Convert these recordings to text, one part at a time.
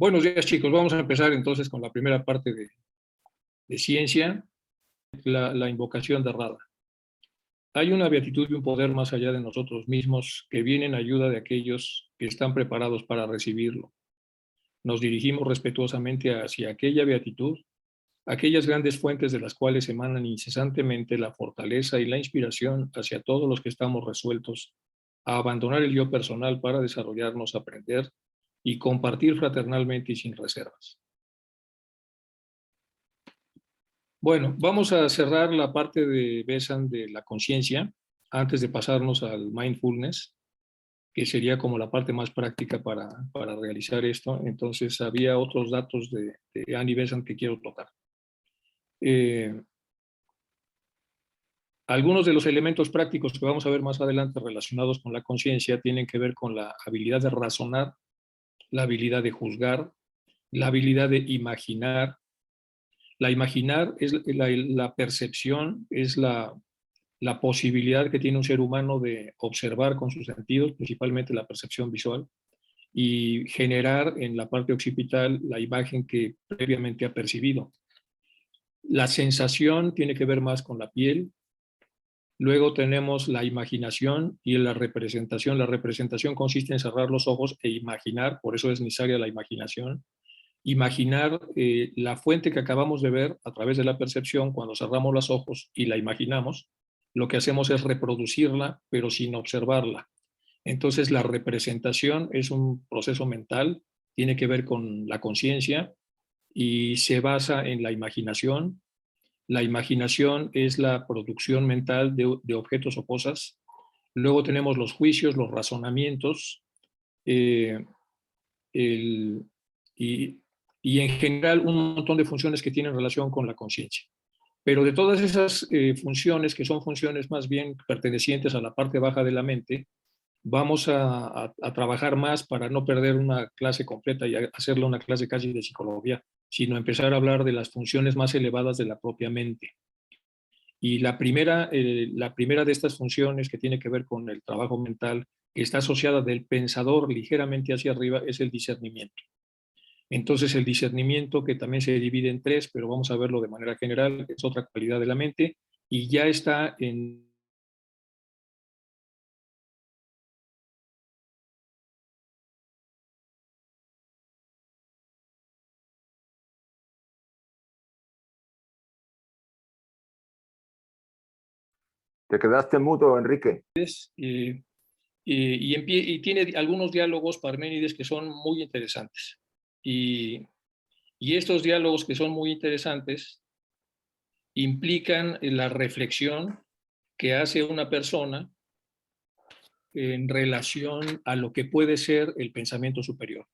Buenos días, chicos. Vamos a empezar entonces con la primera parte de ciencia, la invocación de Radha. Hay una beatitud y un poder más allá de nosotros mismos que viene en ayuda de aquellos que están preparados para recibirlo. Nos dirigimos respetuosamente hacia aquella beatitud, aquellas grandes fuentes de las cuales emanan incesantemente la fortaleza y la inspiración hacia todos los que estamos resueltos a abandonar el yo personal para desarrollarnos, aprender y compartir fraternalmente y sin reservas. Bueno, vamos a cerrar la parte de Besan de la conciencia antes de pasarnos al mindfulness, que sería como la parte más práctica para realizar esto. Entonces, había otros datos de Annie Besant que quiero tocar. Algunos de los elementos prácticos que vamos a ver más adelante relacionados con la conciencia tienen que ver con la habilidad de razonar, la habilidad de juzgar, la habilidad de imaginar. La imaginar es la percepción, es la posibilidad que tiene un ser humano de observar con sus sentidos, principalmente la percepción visual, y generar en la parte occipital la imagen que previamente ha percibido. La sensación tiene que ver más con la piel. Luego tenemos la imaginación y la representación. La representación consiste en cerrar los ojos e imaginar, por eso es necesaria la imaginación. Imaginar la fuente que acabamos de ver a través de la percepción. Cuando cerramos los ojos y la imaginamos, lo que hacemos es reproducirla, pero sin observarla. Entonces, la representación es un proceso mental, tiene que ver con la conciencia y se basa en la imaginación. La imaginación es la producción mental de objetos o cosas. Luego tenemos los juicios, los razonamientos, eh, el, y, y en general un montón de funciones que tienen relación con la conciencia. Pero de todas esas funciones, que son funciones más bien pertenecientes a la parte baja de la mente, vamos a trabajar más para no perder una clase completa y hacerla una clase casi de psicología, sino empezar a hablar de las funciones más elevadas de la propia mente. Y la primera de estas funciones que tiene que ver con el trabajo mental, que está asociada del pensador ligeramente hacia arriba, es el discernimiento. Entonces, el discernimiento, que también se divide en tres, pero vamos a verlo de manera general, es otra cualidad de la mente y ya está en... Te quedaste mudo, Enrique. Y tiene algunos diálogos Parménides que son muy interesantes. Y estos diálogos que son muy interesantes implican la reflexión que hace una persona en relación a lo que puede ser el pensamiento superior.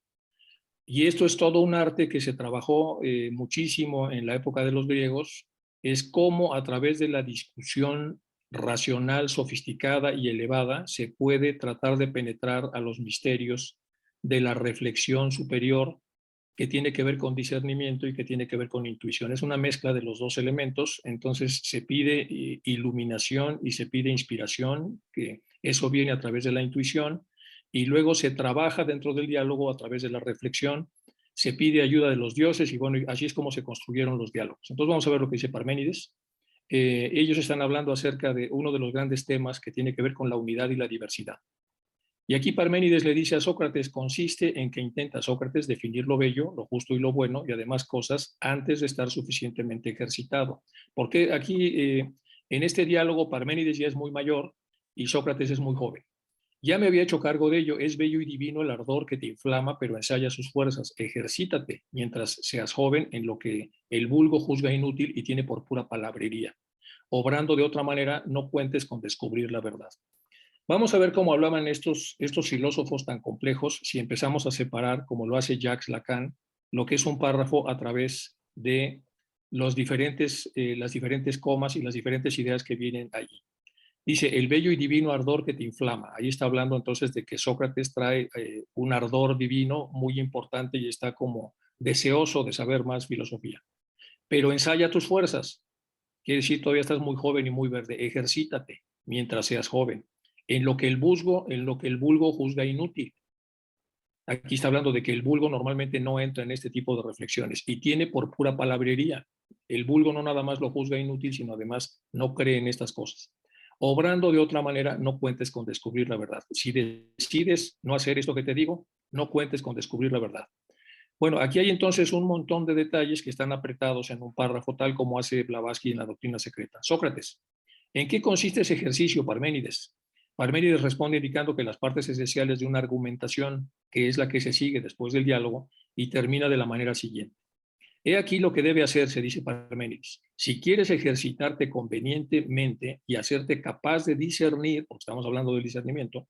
Y esto es todo un arte que se trabajó muchísimo en la época de los griegos, es cómo a través de la discusión racional, sofisticada y elevada se puede tratar de penetrar a los misterios de la reflexión superior, que tiene que ver con discernimiento y que tiene que ver con intuición. Es una mezcla de los dos elementos, entonces se pide iluminación y se pide inspiración, que eso viene a través de la intuición, y luego se trabaja dentro del diálogo a través de la reflexión, se pide ayuda de los dioses, y bueno, así es como se construyeron los diálogos. Entonces vamos a ver lo que dice Parménides. Ellos están hablando acerca de uno de los grandes temas que tiene que ver con la unidad y la diversidad. Y aquí Parménides le dice a Sócrates, consiste en que intenta Sócrates definir lo bello, lo justo y lo bueno, y además cosas antes de estar suficientemente ejercitado. Porque aquí, en este diálogo, Parménides ya es muy mayor y Sócrates es muy joven. Ya me había hecho cargo de ello, es bello y divino el ardor que te inflama, pero ensaya sus fuerzas. Ejercítate mientras seas joven en lo que el vulgo juzga inútil y tiene por pura palabrería. Obrando de otra manera, no cuentes con descubrir la verdad. Vamos a ver cómo hablaban estos filósofos tan complejos si empezamos a separar, como lo hace Jacques Lacan, lo que es un párrafo a través de las diferentes comas y las diferentes ideas que vienen allí. Dice, el bello y divino ardor que te inflama. Ahí está hablando entonces de que Sócrates trae un ardor divino muy importante y está como deseoso de saber más filosofía. Pero ensaya tus fuerzas. Quiere decir, todavía estás muy joven y muy verde. Ejercítate mientras seas joven en lo que el vulgo juzga inútil. Aquí está hablando de que el vulgo normalmente no entra en este tipo de reflexiones y tiene por pura palabrería. El vulgo no nada más lo juzga inútil, sino además no cree en estas cosas. Obrando de otra manera, no cuentes con descubrir la verdad. Si decides no hacer esto que te digo, no cuentes con descubrir la verdad. Bueno, aquí hay entonces un montón de detalles que están apretados en un párrafo, tal como hace Blavatsky en la Doctrina Secreta. Sócrates, ¿en qué consiste ese ejercicio, Parménides? Parménides responde indicando que las partes esenciales de una argumentación, que es la que se sigue después del diálogo, y termina de la manera siguiente. He aquí lo que debe hacerse, dice Parménides. Si quieres ejercitarte convenientemente y hacerte capaz de discernir, porque estamos hablando del discernimiento,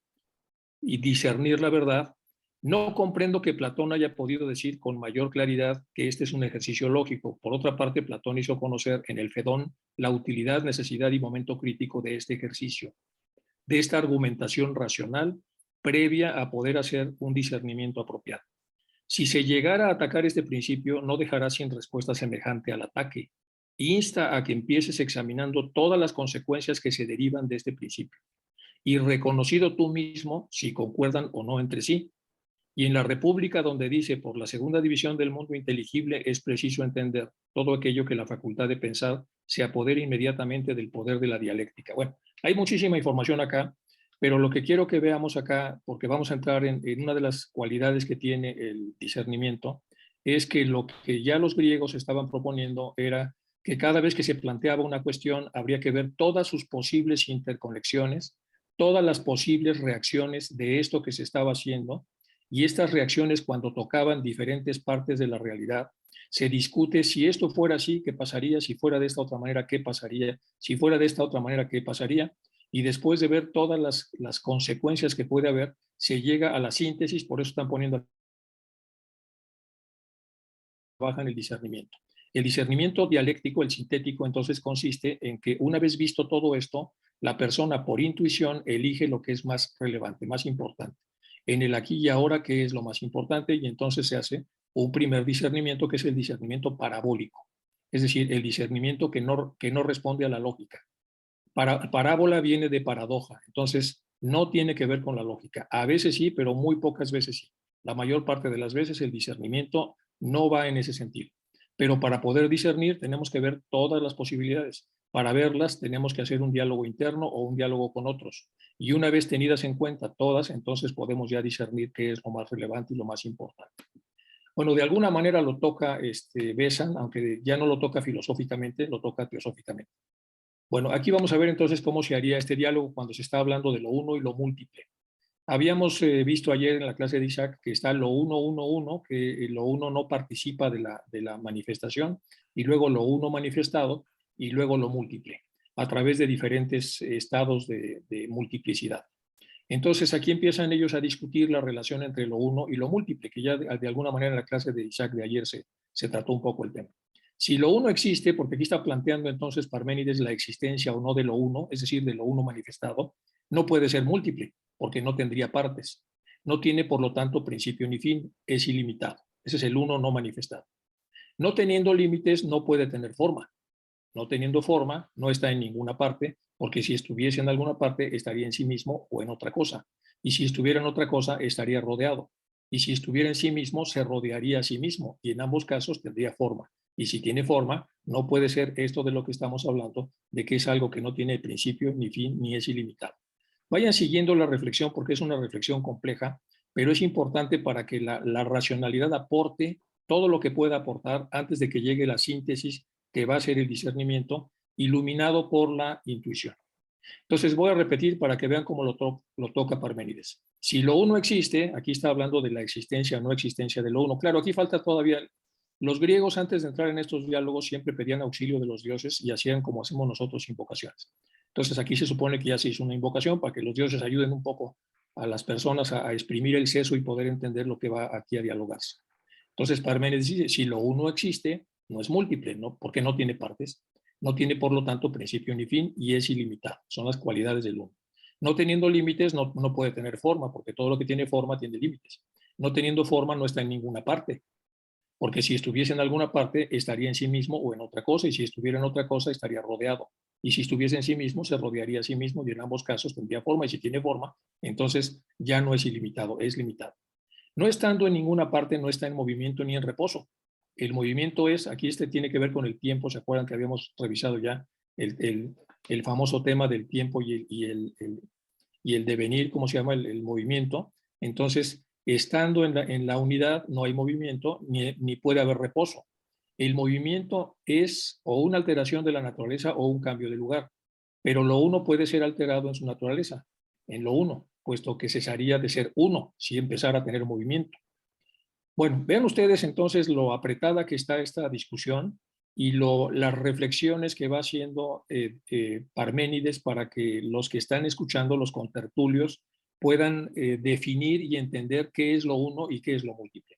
y discernir la verdad, no comprendo que Platón haya podido decir con mayor claridad que este es un ejercicio lógico. Por otra parte, Platón hizo conocer en el Fedón la utilidad, necesidad y momento crítico de este ejercicio, de esta argumentación racional previa a poder hacer un discernimiento apropiado. Si se llegara a atacar este principio, no dejará sin respuesta semejante al ataque. Insta a que empieces examinando todas las consecuencias que se derivan de este principio y reconocido tú mismo si concuerdan o no entre sí. Y en la República, donde dice, por la segunda división del mundo inteligible, es preciso entender todo aquello que la facultad de pensar se apodera inmediatamente del poder de la dialéctica. Bueno, hay muchísima información acá, pero lo que quiero que veamos acá, porque vamos a entrar en una de las cualidades que tiene el discernimiento, es que lo que ya los griegos estaban proponiendo era que cada vez que se planteaba una cuestión habría que ver todas sus posibles interconexiones, todas las posibles reacciones de esto que se estaba haciendo, y estas reacciones cuando tocaban diferentes partes de la realidad, se discute si esto fuera así, ¿qué pasaría? Si fuera de esta otra manera, ¿qué pasaría? Si fuera de esta otra manera, ¿qué pasaría? Y después de ver todas las consecuencias que puede haber, se llega a la síntesis, por eso están poniendo abajo en el discernimiento. El discernimiento dialéctico, el sintético, entonces consiste en que una vez visto todo esto, la persona por intuición elige lo que es más relevante, más importante. En el aquí y ahora, ¿qué es lo más importante? Y entonces se hace un primer discernimiento que es el discernimiento parabólico, es decir, el discernimiento que no responde a la lógica. Parábola viene de paradoja, entonces no tiene que ver con la lógica. A veces sí, pero muy pocas veces sí. La mayor parte de las veces el discernimiento no va en ese sentido. Pero para poder discernir tenemos que ver todas las posibilidades. Para verlas tenemos que hacer un diálogo interno o un diálogo con otros. Y una vez tenidas en cuenta todas, entonces podemos ya discernir qué es lo más relevante y lo más importante. Bueno, de alguna manera lo toca Besant, aunque ya no lo toca filosóficamente, lo toca teosóficamente. Bueno, aquí vamos a ver entonces cómo se haría este diálogo cuando se está hablando de lo uno y lo múltiple. Habíamos visto ayer en la clase de Isaac que está lo uno, uno, uno, que lo uno no participa de la manifestación, y luego lo uno manifestado, y luego lo múltiple, a través de diferentes estados de multiplicidad. Entonces aquí empiezan ellos a discutir la relación entre lo uno y lo múltiple, que ya de alguna manera en la clase de Isaac de ayer se trató un poco el tema. Si lo uno existe, porque aquí está planteando entonces Parménides la existencia o no de lo uno, es decir, de lo uno manifestado, no puede ser múltiple, porque no tendría partes. No tiene, por lo tanto, principio ni fin, es ilimitado. Ese es el uno no manifestado. No teniendo límites, no puede tener forma. No teniendo forma, no está en ninguna parte, porque si estuviese en alguna parte, estaría en sí mismo o en otra cosa. Y si estuviera en otra cosa, estaría rodeado. Y si estuviera en sí mismo, se rodearía a sí mismo. Y en ambos casos tendría forma. Y si tiene forma, no puede ser esto de lo que estamos hablando, de que es algo que no tiene principio, ni fin, ni es ilimitado. Vayan siguiendo la reflexión porque es una reflexión compleja, pero es importante para que la racionalidad aporte todo lo que pueda aportar antes de que llegue la síntesis que va a ser el discernimiento, iluminado por la intuición. Entonces voy a repetir para que vean cómo lo toca Parménides. Si lo uno existe, aquí está hablando de la existencia o no existencia de lo uno. Claro, aquí falta todavía. Los griegos antes de entrar en estos diálogos siempre pedían auxilio de los dioses y hacían como hacemos nosotros invocaciones. Entonces aquí se supone que ya se hizo una invocación para que los dioses ayuden un poco a las personas a exprimir el seso y poder entender lo que va aquí a dialogarse. Entonces Parménides dice, si lo uno existe, no es múltiple, ¿no? Porque no tiene partes, no tiene por lo tanto principio ni fin y es ilimitado, son las cualidades del uno. No teniendo límites no puede tener forma, porque todo lo que tiene forma tiene límites. No teniendo forma no está en ninguna parte, porque si estuviese en alguna parte estaría en sí mismo o en otra cosa, y si estuviera en otra cosa estaría rodeado. Y si estuviese en sí mismo, se rodearía a sí mismo y en ambos casos tendría forma, y si tiene forma, entonces ya no es ilimitado, es limitado. No estando en ninguna parte, no está en movimiento ni en reposo. El movimiento es, aquí tiene que ver con el tiempo, ¿se acuerdan que habíamos revisado ya el famoso tema del tiempo y el devenir, ¿cómo se llama? El movimiento. Entonces, estando en la unidad no hay movimiento ni puede haber reposo. El movimiento es o una alteración de la naturaleza o un cambio de lugar, pero lo uno puede ser alterado en su naturaleza, en lo uno, puesto que cesaría de ser uno si empezara a tener movimiento. Bueno, vean ustedes entonces lo apretada que está esta discusión y las reflexiones que va haciendo Parménides para que los que están escuchando, los contertulios, puedan definir y entender qué es lo uno y qué es lo múltiple.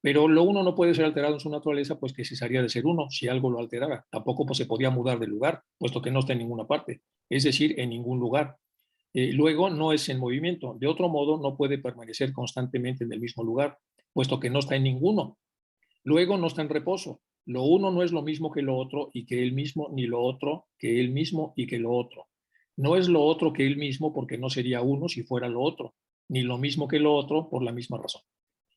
Pero lo uno no puede ser alterado en su naturaleza, pues que cesaría de ser uno si algo lo alterara. Tampoco pues, se podía mudar de lugar, puesto que no está en ninguna parte, es decir, en ningún lugar. Luego no es en movimiento. De otro modo, no puede permanecer constantemente en el mismo lugar, puesto que no está en ninguno. Luego no está en reposo. Lo uno no es lo mismo que lo otro y que él mismo, ni lo otro que él mismo y que lo otro. No es lo otro que él mismo porque no sería uno si fuera lo otro, ni lo mismo que lo otro por la misma razón.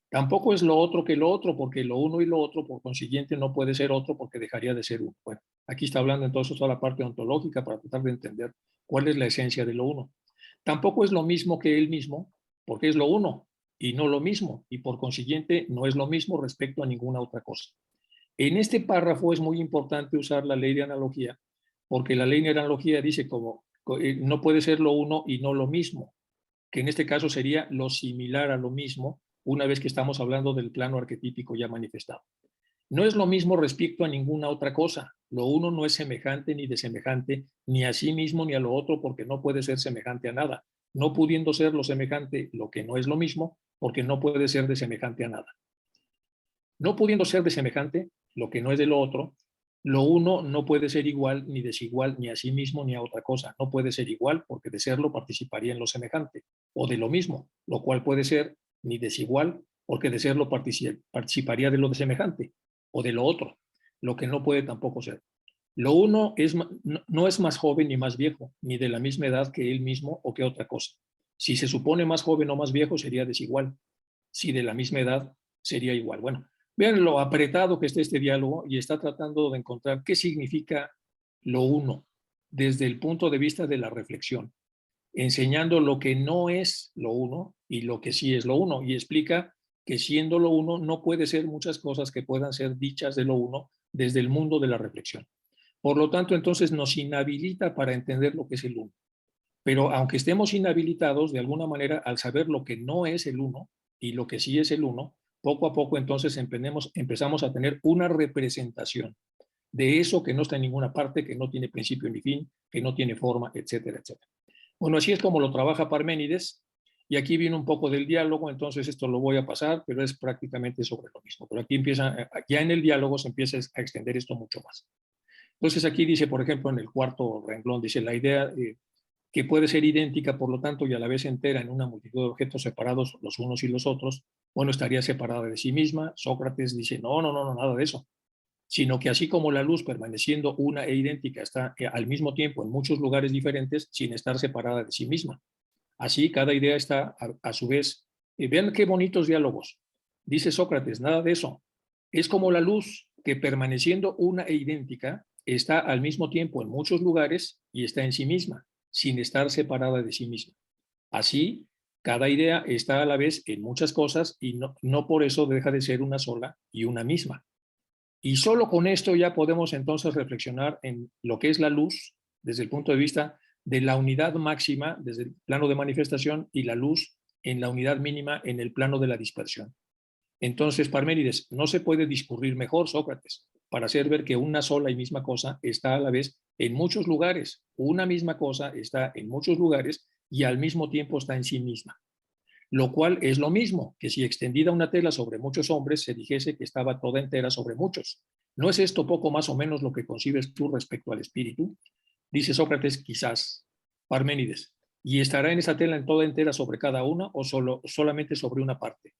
Tampoco es lo otro que lo otro porque lo uno y lo otro por consiguiente no puede ser otro porque dejaría de ser uno. Bueno, aquí está hablando entonces toda la parte ontológica para tratar de entender cuál es la esencia de lo uno. Tampoco es lo mismo que él mismo porque es lo uno y no lo mismo y por consiguiente no es lo mismo respecto a ninguna otra cosa. En este párrafo es muy importante usar la ley de analogía porque la ley de analogía dice como no puede ser lo uno y no lo mismo, que en este caso sería lo similar a lo mismo una vez que estamos hablando del plano arquetípico ya manifestado. No es lo mismo respecto a ninguna otra cosa. Lo uno no es semejante ni desemejante ni a sí mismo ni a lo otro porque no puede ser semejante a nada, no pudiendo ser lo semejante lo que no es lo mismo porque no puede ser de semejante a nada. No pudiendo ser de semejante lo que no es de lo otro, lo uno no puede ser igual ni desigual ni a sí mismo ni a otra cosa. No puede ser igual porque de serlo participaría en lo semejante o de lo mismo, lo cual puede ser ni desigual porque de serlo participaría de lo de semejante o de lo otro, lo que no puede tampoco ser. Lo uno no es más joven ni más viejo, ni de la misma edad que él mismo o que otra cosa. Si se supone más joven o más viejo sería desigual. Si de la misma edad sería igual. Bueno, vean lo apretado que está este diálogo y está tratando de encontrar qué significa lo uno desde el punto de vista de la reflexión, enseñando lo que no es lo uno y lo que sí es lo uno, y explica que siendo lo uno no puede ser muchas cosas que puedan ser dichas de lo uno desde el mundo de la reflexión. Por lo tanto, entonces nos inhabilita para entender lo que es el uno. Pero aunque estemos inhabilitados, de alguna manera, al saber lo que no es el uno y lo que sí es el uno, poco a poco entonces empezamos a tener una representación de eso que no está en ninguna parte, que no tiene principio ni fin, que no tiene forma, etcétera, etcétera. Bueno, así es como lo trabaja Parménides, y aquí viene un poco del diálogo, entonces esto lo voy a pasar, pero es prácticamente sobre lo mismo. Pero aquí empieza, ya en el diálogo se empieza a extender esto mucho más. Entonces aquí dice, por ejemplo, en el cuarto renglón, dice la idea que puede ser idéntica, por lo tanto, y a la vez entera en una multitud de objetos separados los unos y los otros, bueno, estaría separada de sí misma. Sócrates dice, no, nada de eso, sino que así como la luz permaneciendo una e idéntica está al mismo tiempo en muchos lugares diferentes sin estar separada de sí misma. Así cada idea está a su vez. Vean qué bonitos diálogos. Dice Sócrates, nada de eso. Es como la luz que permaneciendo una e idéntica está al mismo tiempo en muchos lugares y está en sí misma, sin estar separada de sí misma. Así, cada idea está a la vez en muchas cosas y no por eso deja de ser una sola y una misma. Y solo con esto ya podemos entonces reflexionar en lo que es la luz desde el punto de vista de la unidad máxima desde el plano de manifestación y la luz en la unidad mínima en el plano de la dispersión. Entonces, Parménides, no se puede discurrir mejor, Sócrates, para hacer ver que una sola y misma cosa está a la vez en muchos lugares. Una misma cosa está en muchos lugares y al mismo tiempo está en sí misma. Lo cual es lo mismo que si extendida una tela sobre muchos hombres se dijese que estaba toda entera sobre muchos. ¿No es esto poco más o menos lo que concibes tú respecto al espíritu? Dice Sócrates, quizás. Parménides, ¿y estará en esa tela en toda entera sobre cada una o solamente sobre una parte?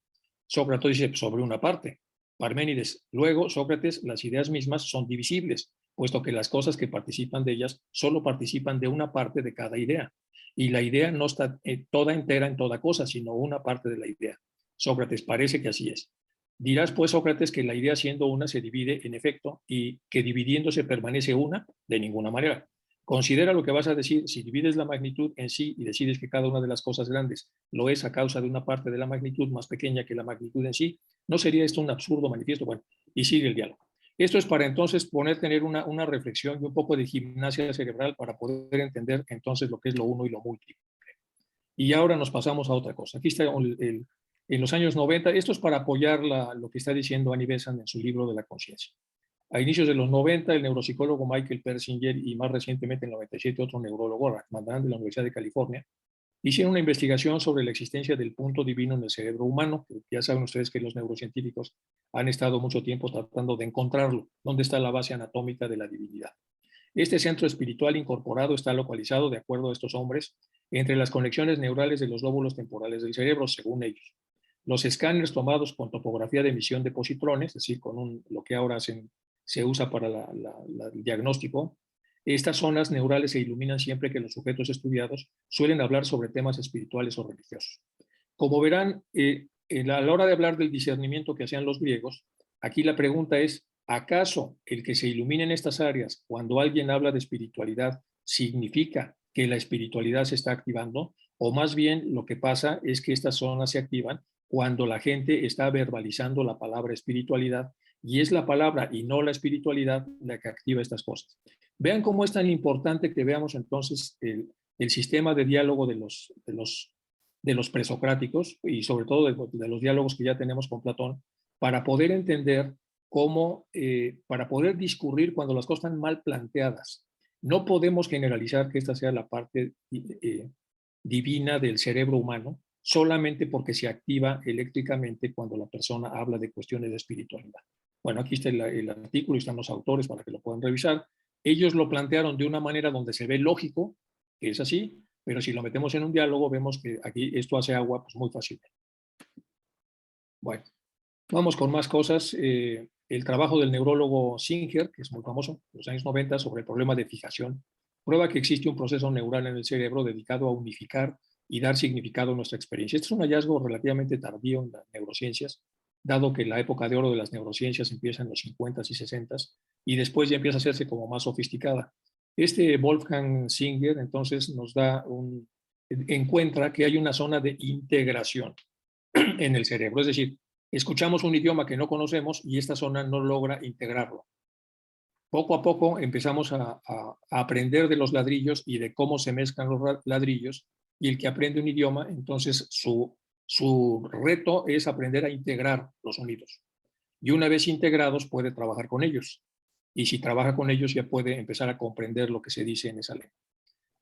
Sócrates dice, sobre una parte. Parménides, luego, Sócrates, las ideas mismas son divisibles, puesto que las cosas que participan de ellas solo participan de una parte de cada idea. Y la idea no está toda entera en toda cosa, sino una parte de la idea. Sócrates, parece que así es. Dirás, pues, Sócrates, que la idea siendo una se divide en efecto y que dividiéndose permanece una, de ninguna manera. Considera lo que vas a decir. Si divides la magnitud en sí y decides que cada una de las cosas grandes lo es a causa de una parte de la magnitud más pequeña que la magnitud en sí, ¿no sería esto un absurdo manifiesto? Bueno, y sigue el diálogo. Esto es para entonces tener una reflexión y un poco de gimnasia cerebral para poder entender entonces lo que es lo uno y lo múltiple. Y ahora nos pasamos a otra cosa. Aquí está en los años 90, esto es para apoyar lo que está diciendo Annie Besant en su libro de la conciencia. A inicios de los 90, el neuropsicólogo Michael Persinger y más recientemente en el 97 otro neurólogo, Rachmandan, de la Universidad de California, hicieron una investigación sobre la existencia del punto divino en el cerebro humano. Ya saben ustedes que los neurocientíficos han estado mucho tiempo tratando de encontrarlo, dónde está la base anatómica de la divinidad. Este centro espiritual incorporado está localizado, de acuerdo a estos hombres, entre las conexiones neurales de los lóbulos temporales del cerebro, según ellos. Los escáneres tomados con topografía de emisión de positrones, es decir, con lo que ahora se usa para el diagnóstico, estas zonas neurales se iluminan siempre que los sujetos estudiados suelen hablar sobre temas espirituales o religiosos. Como verán, a la hora de hablar del discernimiento que hacían los griegos, aquí la pregunta es, ¿acaso el que se iluminen estas áreas cuando alguien habla de espiritualidad significa que la espiritualidad se está activando? O más bien lo que pasa es que estas zonas se activan cuando la gente está verbalizando la palabra espiritualidad y es la palabra y no la espiritualidad la que activa estas cosas. Vean cómo es tan importante que veamos entonces el sistema de diálogo de los presocráticos y sobre todo de los diálogos que ya tenemos con Platón para poder entender cómo, para poder discurrir cuando las cosas están mal planteadas. No podemos generalizar que esta sea la parte divina del cerebro humano solamente porque se activa eléctricamente cuando la persona habla de cuestiones de espiritualidad. Bueno, aquí está el artículo y están los autores para que lo puedan revisar. Ellos lo plantearon de una manera donde se ve lógico, que es así, pero si lo metemos en un diálogo vemos que aquí esto hace agua pues, muy fácilmente. Bueno, vamos con más cosas. El trabajo del neurólogo Singer, que es muy famoso, en los años 90, sobre el problema de fijación, prueba que existe un proceso neural en el cerebro dedicado a unificar y dar significado a nuestra experiencia. Este es un hallazgo relativamente tardío en las neurociencias, dado que la época de oro de las neurociencias empieza en los 50s y 60s y después ya empieza a hacerse como más sofisticada. Este Wolfgang Singer entonces nos encuentra que hay una zona de integración en el cerebro, es decir, escuchamos un idioma que no conocemos y esta zona no logra integrarlo. Poco a poco empezamos a aprender de los ladrillos y de cómo se mezclan los ladrillos y el que aprende un idioma, entonces su reto es aprender a integrar los sonidos. Y una vez integrados puede trabajar con ellos. Y si trabaja con ellos ya puede empezar a comprender lo que se dice en esa lengua.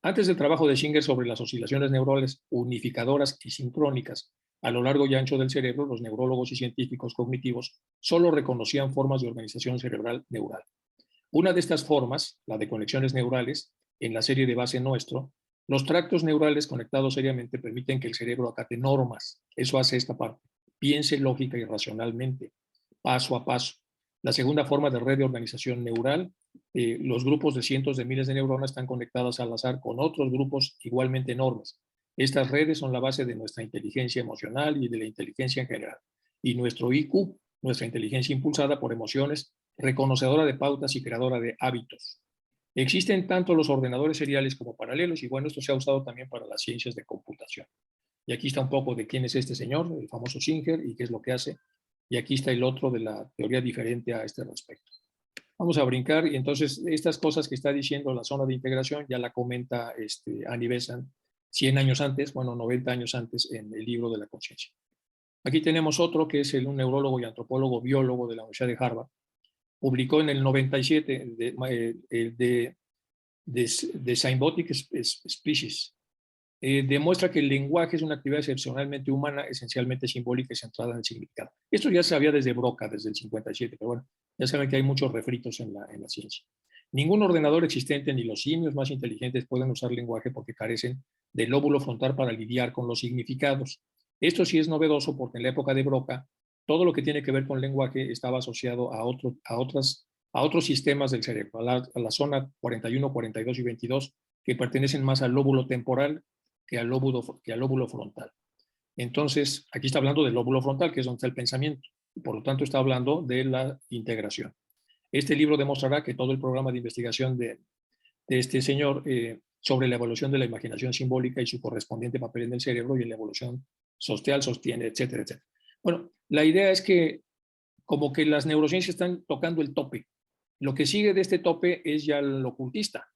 Antes del trabajo de Singer sobre las oscilaciones neurales unificadoras y sincrónicas a lo largo y ancho del cerebro, los neurólogos y científicos cognitivos solo reconocían formas de organización cerebral neural. Una de estas formas, la de conexiones neurales, en la serie de base nuestro, los tractos neurales conectados seriamente permiten que el cerebro acate normas. Eso hace esta parte. Piense lógica y racionalmente, paso a paso. La segunda forma de red de organización neural, los grupos de cientos de miles de neuronas están conectadas al azar con otros grupos igualmente enormes. Estas redes son la base de nuestra inteligencia emocional y de la inteligencia en general. Y nuestro IQ, nuestra inteligencia impulsada por emociones, reconocedora de pautas y creadora de hábitos. Existen tanto los ordenadores seriales como paralelos y bueno, esto se ha usado también para las ciencias de computación. Y aquí está un poco de quién es este señor, el famoso Singer, y qué es lo que hace. Y aquí está el otro de la teoría diferente a este respecto. Vamos a brincar y entonces estas cosas que está diciendo la zona de integración ya la comenta Annie Besant 100 años antes, bueno, 90 años antes en el libro de la conciencia. Aquí tenemos otro que es un neurólogo y antropólogo biólogo de la Universidad de Harvard. Publicó en el 97 de Symbiotic Species. Demuestra que el lenguaje es una actividad excepcionalmente humana, esencialmente simbólica y centrada en el significado. Esto ya se sabía desde Broca, desde el 57, pero bueno, ya saben que hay muchos refritos en la ciencia. Ningún ordenador existente ni los simios más inteligentes pueden usar lenguaje porque carecen del lóbulo frontal para lidiar con los significados. Esto sí es novedoso porque en la época de Broca, todo lo que tiene que ver con lenguaje estaba asociado a otros sistemas del cerebro, a la zona 41, 42 y 22, que pertenecen más al lóbulo temporal que al lóbulo frontal. Entonces, aquí está hablando del lóbulo frontal, que es donde está el pensamiento. Y por lo tanto, está hablando de la integración. Este libro demostrará que todo el programa de investigación de este señor sobre la evolución de la imaginación simbólica y su correspondiente papel en el cerebro y en la evolución social, sostiene, etcétera, etcétera. Bueno, la idea es que como que las neurociencias están tocando el tope. Lo que sigue de este tope es ya el ocultista.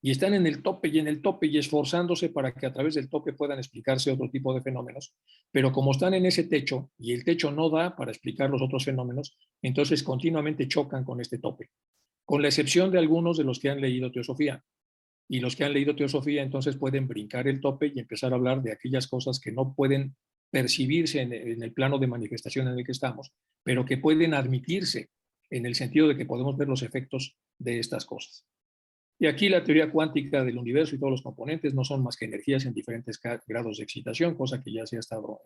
Y están en el tope y en el tope y esforzándose para que a través del tope puedan explicarse otro tipo de fenómenos. Pero como están en ese techo y el techo no da para explicar los otros fenómenos, entonces continuamente chocan con este tope. Con la excepción de algunos de los que han leído teosofía. Y los que han leído teosofía entonces pueden brincar el tope y empezar a hablar de aquellas cosas que no pueden percibirse en el plano de manifestación en el que estamos, pero que pueden admitirse en el sentido de que podemos ver los efectos de estas cosas. Y aquí la teoría cuántica del universo y todos los componentes no son más que energías en diferentes grados de excitación, cosa que ya se ha estado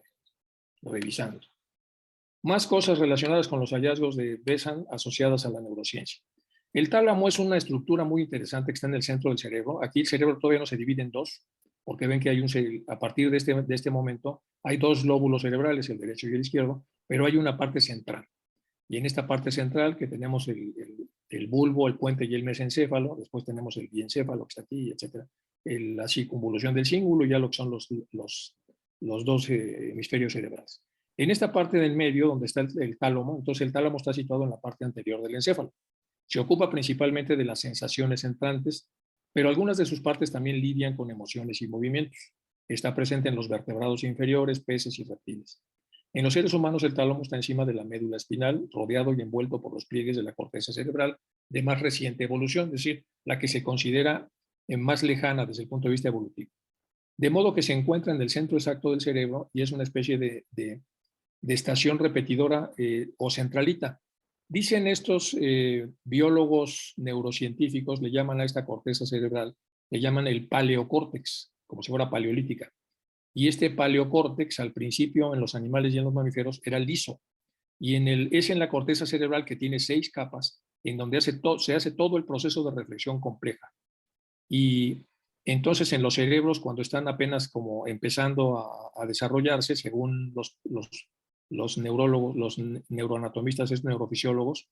revisando. Más cosas relacionadas con los hallazgos de Besant asociadas a la neurociencia. El tálamo es una estructura muy interesante que está en el centro del cerebro. Aquí el cerebro todavía no se divide en dos, porque ven que hay a partir de este momento hay dos lóbulos cerebrales, el derecho y el izquierdo, pero hay una parte central. Y en esta parte central que tenemos el bulbo, el puente y el mesencéfalo, después tenemos el diencéfalo que está aquí, etc. La circunvolución del cíngulo y ya lo que son los dos hemisferios cerebrales. En esta parte del medio, donde está el tálamo, entonces el tálamo está situado en la parte anterior del encéfalo. Se ocupa principalmente de las sensaciones entrantes, pero algunas de sus partes también lidian con emociones y movimientos. Está presente en los vertebrados inferiores, peces y reptiles. En los seres humanos el tálamo está encima de la médula espinal, rodeado y envuelto por los pliegues de la corteza cerebral de más reciente evolución, es decir, la que se considera más lejana desde el punto de vista evolutivo. De modo que se encuentra en el centro exacto del cerebro y es una especie de estación repetidora o centralita. Dicen estos biólogos neurocientíficos, le llaman a esta corteza cerebral, le llaman el paleocórtex, como si fuera paleolítica. Y este paleocórtex, al principio en los animales y en los mamíferos, era liso. Y es en la corteza cerebral que tiene 6 capas, en donde se hace todo el proceso de reflexión compleja. Y entonces en los cerebros, cuando están apenas como empezando a desarrollarse, según los neurólogos, los neuroanatomistas, estos neurofisiólogos,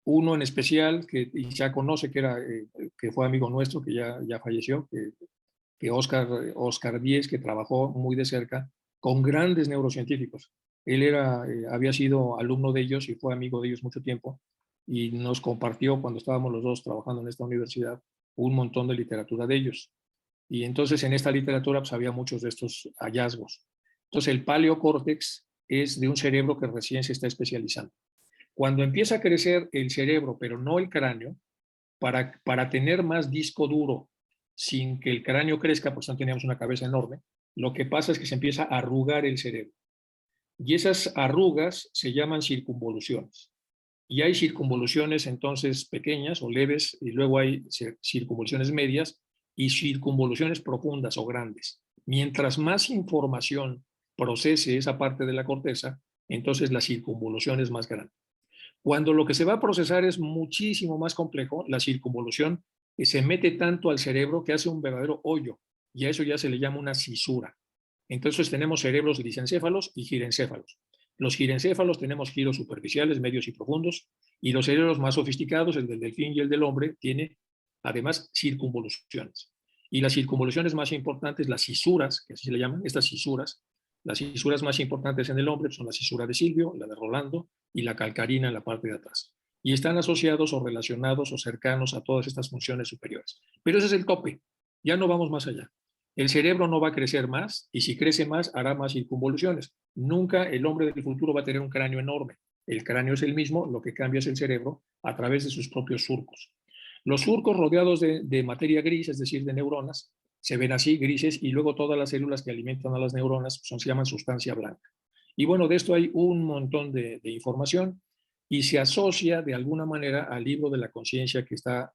uno en especial que ya conoce, que fue amigo nuestro, que ya falleció, que Oscar Díez, que trabajó muy de cerca con grandes neurocientíficos. Él había sido alumno de ellos y fue amigo de ellos mucho tiempo y nos compartió cuando estábamos los dos trabajando en esta universidad un montón de literatura de ellos. Y entonces en esta literatura pues, había muchos de estos hallazgos. Entonces el paleocórtex es de un cerebro que recién se está especializando. Cuando empieza a crecer el cerebro, pero no el cráneo, para tener más disco duro sin que el cráneo crezca, porque no teníamos una cabeza enorme, lo que pasa es que se empieza a arrugar el cerebro. Y esas arrugas se llaman circunvoluciones. Y hay circunvoluciones entonces pequeñas o leves, y luego hay circunvoluciones medias y circunvoluciones profundas o grandes. Mientras más información procese esa parte de la corteza, entonces la circunvolución es más grande. Cuando lo que se va a procesar es muchísimo más complejo, la circunvolución se mete tanto al cerebro que hace un verdadero hoyo, y a eso ya se le llama una cisura. Entonces tenemos cerebros lisencéfalos y girencéfalos. Los girencéfalos tenemos giros superficiales, medios y profundos, y los cerebros más sofisticados, el del delfín y el del hombre, tiene además circunvoluciones. Y las circunvoluciones más importantes, las cisuras, que así se le llaman, estas cisuras, las cisuras más importantes en el hombre son la cisura de Silvio, la de Rolando y la calcarina en la parte de atrás. Y están asociados o relacionados o cercanos a todas estas funciones superiores. Pero ese es el tope, ya no vamos más allá. El cerebro no va a crecer más y si crece más hará más circunvoluciones. Nunca el hombre del futuro va a tener un cráneo enorme. El cráneo es el mismo, lo que cambia es el cerebro a través de sus propios surcos. Los surcos rodeados de materia gris, es decir, de neuronas, se ven así, grises, y luego todas las células que alimentan a las neuronas se llaman sustancia blanca. Y bueno, de esto hay un montón de información y se asocia de alguna manera al libro de la conciencia que está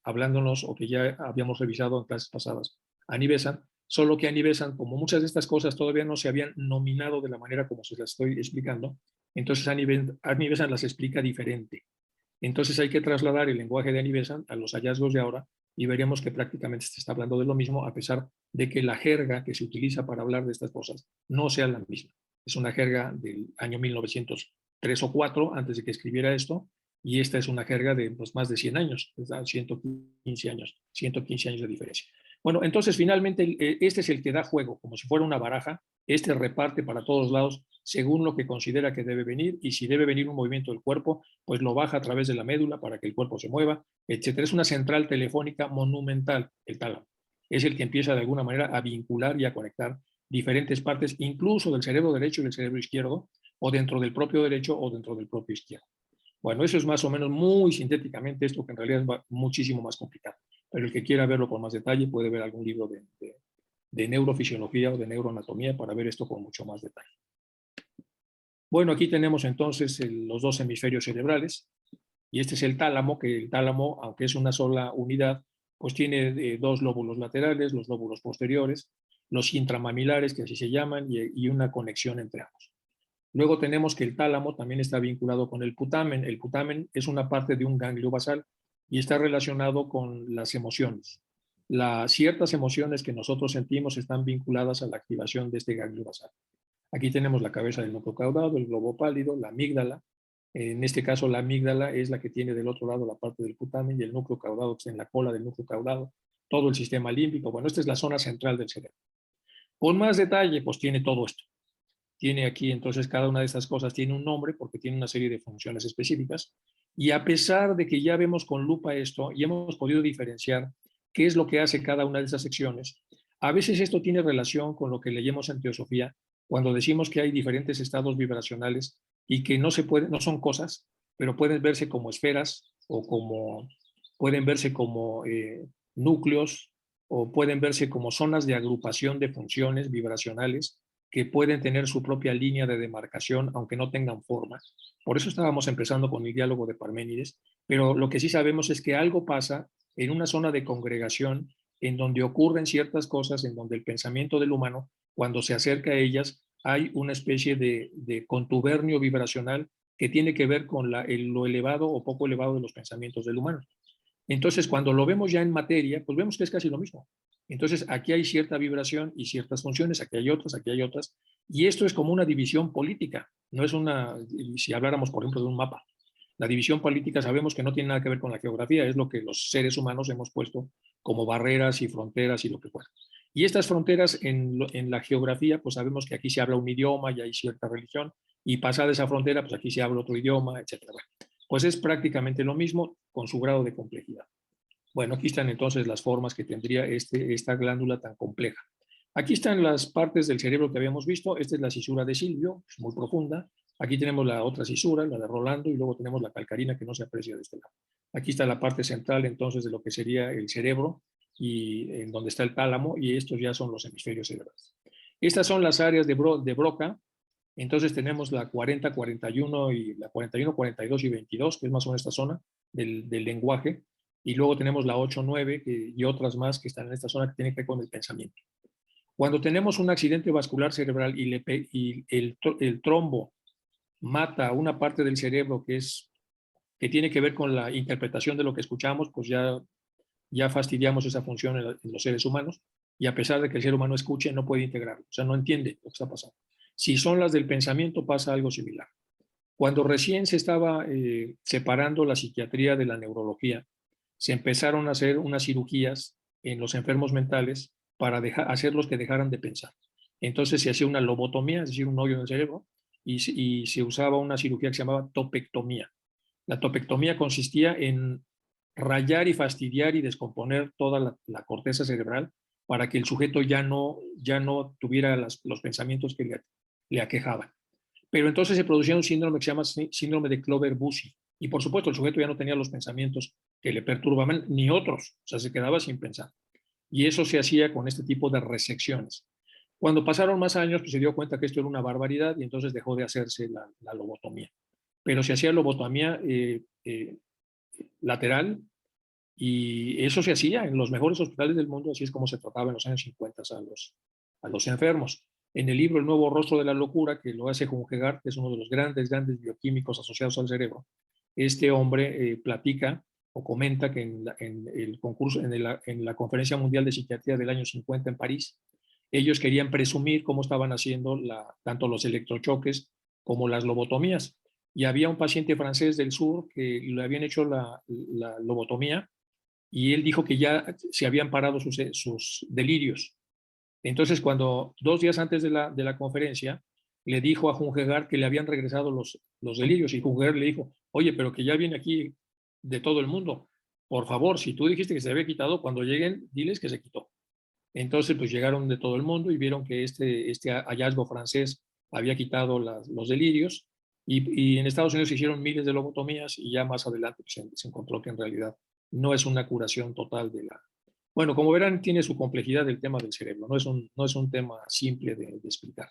hablándonos o que ya habíamos revisado en clases pasadas, Annie Besant, solo que Annie Besant, como muchas de estas cosas todavía no se habían nominado de la manera como se las estoy explicando, entonces Annie Besant las explica diferente. Entonces hay que trasladar el lenguaje de Annie Besant a los hallazgos de ahora y veremos que prácticamente se está hablando de lo mismo, a pesar de que la jerga que se utiliza para hablar de estas cosas no sea la misma. Es una jerga del año 1903 o 4, antes de que escribiera esto, y esta es una jerga de pues, más de 100 años, 115 años de diferencia. Bueno, entonces finalmente este es el que da juego, como si fuera una baraja. Este reparte para todos lados según lo que considera que debe venir, y si debe venir un movimiento del cuerpo, pues lo baja a través de la médula para que el cuerpo se mueva, etcétera. Es una central telefónica monumental, el tálamo. Es el que empieza de alguna manera a vincular y a conectar diferentes partes, incluso del cerebro derecho y del cerebro izquierdo, o dentro del propio derecho o dentro del propio izquierdo. Bueno, eso es más o menos muy sintéticamente esto, que en realidad es muchísimo más complicado. Pero el que quiera verlo con más detalle puede ver algún libro de neurofisiología o de neuroanatomía para ver esto con mucho más detalle. Bueno, aquí tenemos entonces los dos hemisferios cerebrales, y este es el tálamo, que el tálamo, aunque es una sola unidad, pues tiene dos lóbulos laterales, los lóbulos posteriores, los intramamilares, que así se llaman, y una conexión entre ambos. Luego tenemos que el tálamo también está vinculado con el putamen. El putamen es una parte de un ganglio basal y está relacionado con las emociones. Ciertas emociones que nosotros sentimos están vinculadas a la activación de este ganglio basal. Aquí tenemos la cabeza del núcleo caudado, el globo pálido, la amígdala. En este caso, la amígdala es la que tiene del otro lado la parte del putamen, y el núcleo caudado que está en la cola del núcleo caudado, todo el sistema límbico. Bueno, esta es la zona central del cerebro. Con más detalle, pues tiene todo esto. Tiene aquí, entonces, cada una de estas cosas tiene un nombre porque tiene una serie de funciones específicas. Y a pesar de que ya vemos con lupa esto y hemos podido diferenciar qué es lo que hace cada una de esas secciones, a veces esto tiene relación con lo que leemos en teosofía, cuando decimos que hay diferentes estados vibracionales y que no son cosas, pero pueden verse como esferas, o pueden verse como núcleos, o pueden verse como zonas de agrupación de funciones vibracionales que pueden tener su propia línea de demarcación, aunque no tengan forma. Por eso estábamos empezando con el diálogo de Parménides, pero lo que sí sabemos es que algo pasa en una zona de congregación en donde ocurren ciertas cosas, en donde el pensamiento del humano, cuando se acerca a ellas, hay una especie de contubernio vibracional que tiene que ver con lo elevado o poco elevado de los pensamientos del humano. Entonces, cuando lo vemos ya en materia, pues vemos que es casi lo mismo. Entonces, aquí hay cierta vibración y ciertas funciones, aquí hay otras, y esto es como una división política, no es si habláramos, por ejemplo, de un mapa. La división política sabemos que no tiene nada que ver con la geografía, es lo que los seres humanos hemos puesto como barreras y fronteras y lo que fuera. Y estas fronteras en la geografía, pues sabemos que aquí se habla un idioma y hay cierta religión, y pasada esa frontera, pues aquí se habla otro idioma, etcétera. Bueno, pues es prácticamente lo mismo con su grado de complejidad. Bueno, aquí están entonces las formas que tendría esta glándula tan compleja. Aquí están las partes del cerebro que habíamos visto. Esta es la cisura de Silvio, es muy profunda. Aquí tenemos la otra cisura, la de Rolando, y luego tenemos la calcarina que no se aprecia de este lado. Aquí está la parte central entonces de lo que sería el cerebro, y en donde está el tálamo, y estos ya son los hemisferios cerebrales. Estas son las áreas de Broca. Entonces tenemos la 40, 41 y la 41, 42 y 22, que es más o menos esta zona del lenguaje, y luego tenemos la 8, 9 y otras más que están en esta zona que tienen que ver con el pensamiento. Cuando tenemos un accidente vascular cerebral y el trombo mata una parte del cerebro que tiene que ver con la interpretación de lo que escuchamos, pues ya fastidiamos esa función en los seres humanos, y a pesar de que el ser humano escuche, no puede integrarlo, o sea, no entiende lo que está pasando. Si son las del pensamiento, pasa algo similar. Cuando recién se estaba separando la psiquiatría de la neurología, se empezaron a hacer unas cirugías en los enfermos mentales para hacerlos que dejaran de pensar. Entonces se hacía una lobotomía, es decir, un hoyo en el cerebro, y se usaba una cirugía que se llamaba topectomía. La topectomía consistía en rayar y fastidiar y descomponer toda la corteza cerebral para que el sujeto ya no tuviera los pensamientos que le aquejaban. Pero entonces se producía un síndrome que se llama síndrome de Clover-Bussy. Y por supuesto, el sujeto ya no tenía los pensamientos que le perturbaban, ni otros, o sea, se quedaba sin pensar. Y eso se hacía con este tipo de resecciones. Cuando pasaron más años, pues se dio cuenta que esto era una barbaridad, y entonces dejó de hacerse la lobotomía. Pero se hacía lobotomía lateral, y eso se hacía en los mejores hospitales del mundo. Así es como se trataba en los años 50 a los enfermos. En el libro El nuevo rostro de la locura, que lo hace Hungegard, que es uno de los grandes bioquímicos asociados al cerebro, este hombre platica o comenta que en el concurso, en la Conferencia Mundial de Psiquiatría del año 50 en París, ellos querían presumir cómo estaban haciendo tanto los electrochoques como las lobotomías. Y había un paciente francés del sur que le habían hecho la lobotomía y él dijo que ya se habían parado sus delirios. Entonces, cuando 2 días antes de la conferencia, le dijo a Jungegar que le habían regresado los delirios, y Jungegar le dijo, oye, pero que ya viene aquí de todo el mundo. Por favor, si tú dijiste que se había quitado, cuando lleguen, diles que se quitó. Entonces, pues llegaron de todo el mundo y vieron que este hallazgo francés había quitado los delirios, y en Estados Unidos se hicieron miles de lobotomías, y ya más adelante pues, se encontró que en realidad no es una curación total de la... Bueno, como verán, tiene su complejidad el tema del cerebro, no es un tema simple de explicar.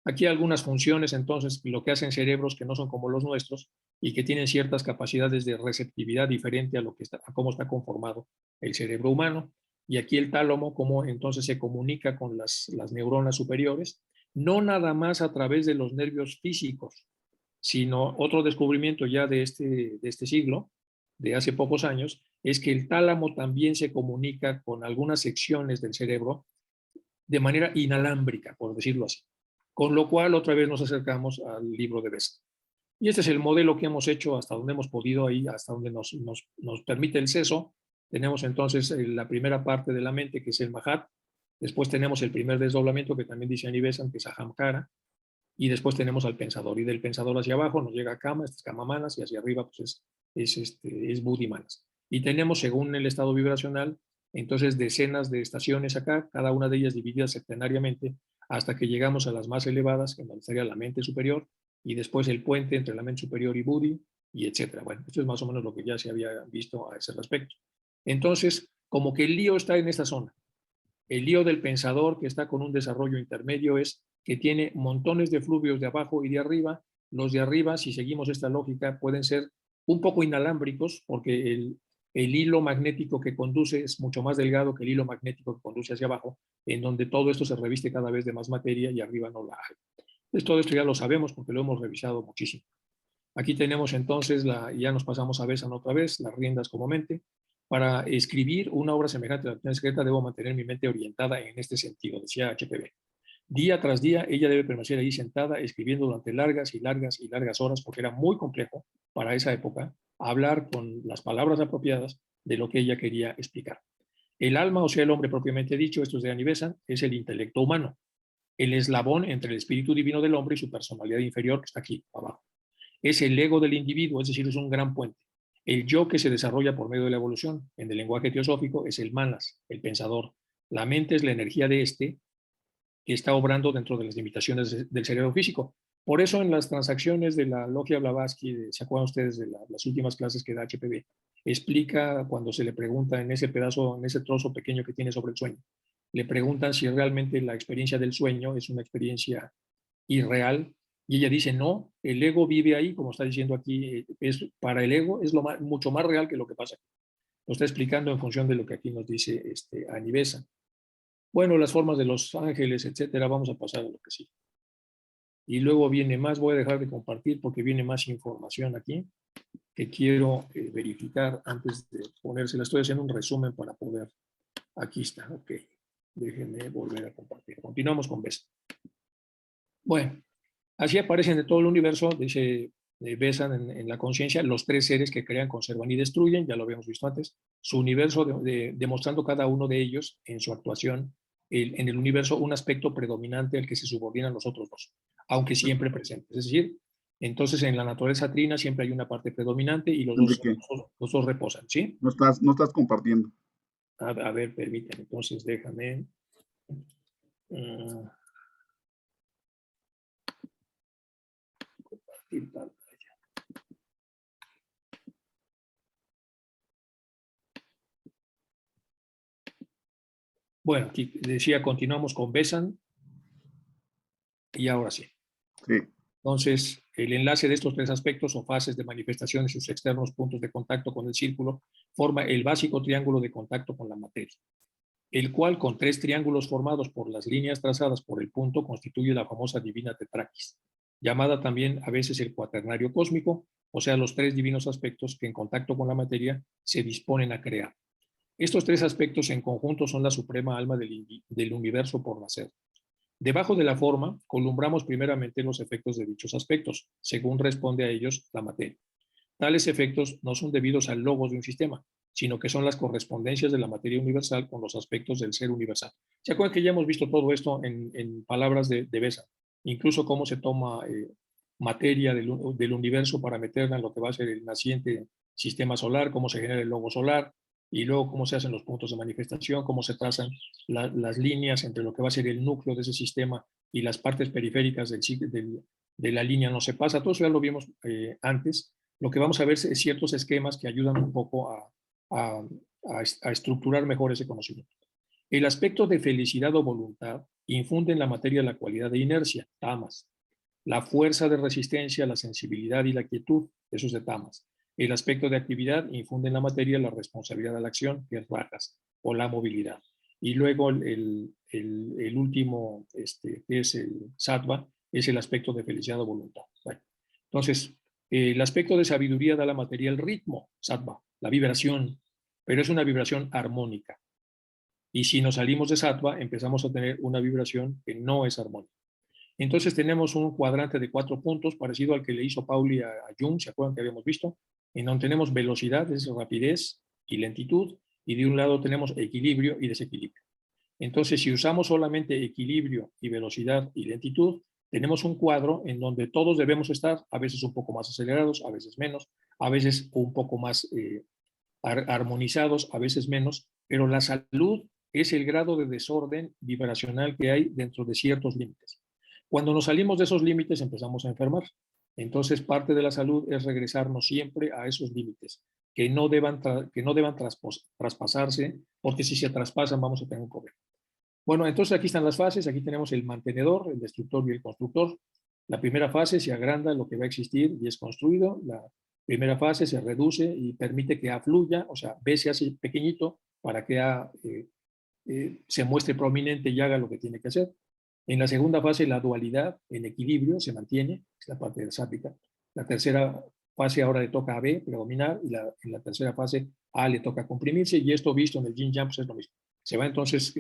Aquí hay algunas funciones, entonces, lo que hacen cerebros que no son como los nuestros y que tienen ciertas capacidades de receptividad diferente a cómo está conformado el cerebro humano. Y aquí el tálamo, cómo entonces se comunica con las neuronas superiores, no nada más a través de los nervios físicos, sino otro descubrimiento ya de este siglo, de hace pocos años, es que el tálamo también se comunica con algunas secciones del cerebro de manera inalámbrica, por decirlo así. Con lo cual, otra vez nos acercamos al libro de Bessa. Y este es el modelo que hemos hecho hasta donde hemos podido, ahí hasta donde nos permite el seso. Tenemos entonces la primera parte de la mente, que es el Mahat. Después tenemos el primer desdoblamiento, que también dice Anibesan, que es Ahamkara. Y después tenemos al pensador. Y del pensador hacia abajo nos llega Kama, este es Kamamanas, y hacia arriba pues es Buddhimanas. Y tenemos, según el estado vibracional, entonces decenas de estaciones acá, cada una de ellas divididas septenariamente, hasta que llegamos a las más elevadas, que sería la mente superior, y después el puente entre la mente superior y Buddhi, y etcétera. Bueno, esto es más o menos lo que ya se había visto a ese respecto. Entonces, como que el lío está en esta zona. El lío del pensador, que está con un desarrollo intermedio, es que tiene montones de fluvios de abajo y de arriba. Los de arriba, si seguimos esta lógica, pueden ser un poco inalámbricos, porque el hilo magnético que conduce es mucho más delgado que el hilo magnético que conduce hacia abajo, en donde todo esto se reviste cada vez de más materia y arriba no la hay. Entonces, todo esto ya lo sabemos porque lo hemos revisado muchísimo. Aquí tenemos entonces, ya nos pasamos a Bessan otra vez, las riendas como mente. Para escribir una obra semejante a la doctrina secreta, debo mantener mi mente orientada en este sentido, decía HPB. Día tras día, ella debe permanecer ahí sentada, escribiendo durante largas y largas y largas horas, porque era muy complejo para esa época hablar con las palabras apropiadas de lo que ella quería explicar. El alma, o sea, el hombre propiamente dicho, esto es de Annie Besant, es el intelecto humano, el eslabón entre el espíritu divino del hombre y su personalidad inferior, que está aquí abajo. Es el ego del individuo, es decir, es un gran puente. El yo que se desarrolla por medio de la evolución, en el lenguaje teosófico, es el manas, el pensador. La mente es la energía de este que está obrando dentro de las limitaciones del cerebro físico. Por eso en las transacciones de la Logia Blavatsky, ¿se acuerdan ustedes de las últimas clases que da HPB? Explica cuando se le pregunta en ese pedazo, en ese trozo pequeño que tiene sobre el sueño, le preguntan si realmente la experiencia del sueño es una experiencia irreal, y ella dice, no, el ego vive ahí, como está diciendo aquí, para el ego es mucho más real que lo que pasa aquí. Lo está explicando en función de lo que aquí nos dice Annie Besant. Bueno, las formas de los ángeles, etcétera, vamos a pasar a lo que sí. Y luego viene más, voy a dejar de compartir porque viene más información aquí que quiero verificar antes de ponérsela. Estoy haciendo un resumen para poder. Aquí está, ok. Déjenme volver a compartir. Continuamos con Besant. Bueno, así aparecen de todo el universo, dice Besant en la conciencia, los tres seres que crean, conservan y destruyen, ya lo habíamos visto antes, su universo demostrando cada uno de ellos en su actuación en el universo un aspecto predominante al que se subordinan los otros dos, aunque siempre presentes. Es decir, entonces en la naturaleza trina siempre hay una parte predominante y Enrique, los dos reposan, ¿sí? no estás compartiendo. A ver, permíteme, entonces déjame. Compartir pantalla. Bueno, aquí decía, continuamos con Besant. Y ahora sí. Sí. Entonces, el enlace de estos tres aspectos o fases de manifestación en sus externos puntos de contacto con el círculo forma el básico triángulo de contacto con la materia, el cual, con tres triángulos formados por las líneas trazadas por el punto, constituye la famosa divina tetraquis, llamada también a veces el cuaternario cósmico, o sea, los tres divinos aspectos que en contacto con la materia se disponen a crear. Estos tres aspectos en conjunto son la suprema alma del universo por nacer. Debajo de la forma, columbramos primeramente los efectos de dichos aspectos, según responde a ellos la materia. Tales efectos no son debidos al logos de un sistema, sino que son las correspondencias de la materia universal con los aspectos del ser universal. ¿Se acuerdan que ya hemos visto todo esto en palabras de Bessa? Incluso cómo se toma materia del universo para meterla en lo que va a ser el naciente sistema solar, cómo se genera el logo solar, y luego cómo se hacen los puntos de manifestación, cómo se trazan las líneas entre lo que va a ser el núcleo de ese sistema y las partes periféricas de la línea no se pasa. Todo eso ya lo vimos antes. Lo que vamos a ver es ciertos esquemas que ayudan un poco a estructurar mejor ese conocimiento. El aspecto de felicidad o voluntad infunde en la materia la cualidad de inercia, tamas. La fuerza de resistencia, la sensibilidad y la quietud, eso es de tamas. El aspecto de actividad infunde en la materia la responsabilidad de la acción, que es rajas, o la movilidad. Y luego el último, que es el sattva, es el aspecto de felicidad o voluntad. Bueno, entonces, el aspecto de sabiduría da a la materia el ritmo, sattva, la vibración, pero es una vibración armónica. Y si nos salimos de sattva, empezamos a tener una vibración que no es armónica. Entonces tenemos un cuadrante de 4 puntos, parecido al que le hizo Pauli a Jung, ¿se acuerdan que habíamos visto? En donde tenemos velocidad, es rapidez y lentitud, y de un lado tenemos equilibrio y desequilibrio. Entonces, si usamos solamente equilibrio y velocidad y lentitud, tenemos un cuadro en donde todos debemos estar, a veces un poco más acelerados, a veces menos, a veces un poco más armonizados, a veces menos, pero la salud es el grado de desorden vibracional que hay dentro de ciertos límites. Cuando nos salimos de esos límites empezamos a enfermar. Entonces, parte de la salud es regresarnos siempre a esos límites, que no deban traspasarse, porque si se traspasan vamos a tener un problema. Bueno, entonces aquí están las fases. Aquí tenemos el mantenedor, el destructor y el constructor. La primera fase se agranda lo que va a existir y es construido. La primera fase se reduce y permite que afluya, o sea, B se hace pequeñito para que se muestre prominente y haga lo que tiene que hacer. En la segunda fase, la dualidad en equilibrio se mantiene, es la parte sápica. La tercera fase ahora le toca a B predominar y en la tercera fase A le toca comprimirse, y esto visto en el yin yang pues es lo mismo. Se va entonces,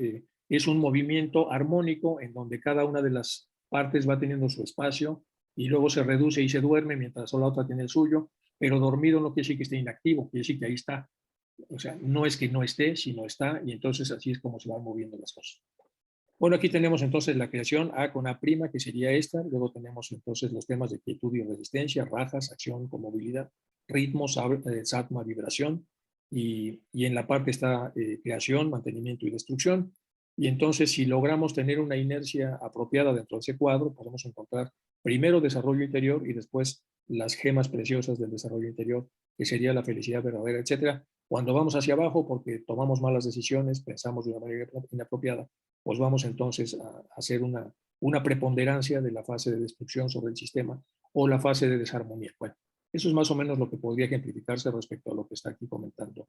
es un movimiento armónico en donde cada una de las partes va teniendo su espacio y luego se reduce y se duerme mientras la otra tiene el suyo, pero dormido no quiere decir que esté inactivo, quiere decir que ahí está. O sea, no es que no esté, sino está, y entonces así es como se van moviendo las cosas. Bueno, aquí tenemos entonces la creación A con A', que sería esta. Luego tenemos entonces los temas de quietud y resistencia, rajas, acción con movilidad, ritmos, satma, vibración. Y en la parte está creación, mantenimiento y destrucción. Y entonces, si logramos tener una inercia apropiada dentro de ese cuadro, podemos encontrar primero desarrollo interior y después las gemas preciosas del desarrollo interior, que sería la felicidad verdadera, etcétera. Cuando vamos hacia abajo, porque tomamos malas decisiones, pensamos de una manera inapropiada, pues vamos entonces a hacer una preponderancia de la fase de destrucción sobre el sistema o la fase de desarmonía. Bueno, eso es más o menos lo que podría ejemplificarse respecto a lo que está aquí comentando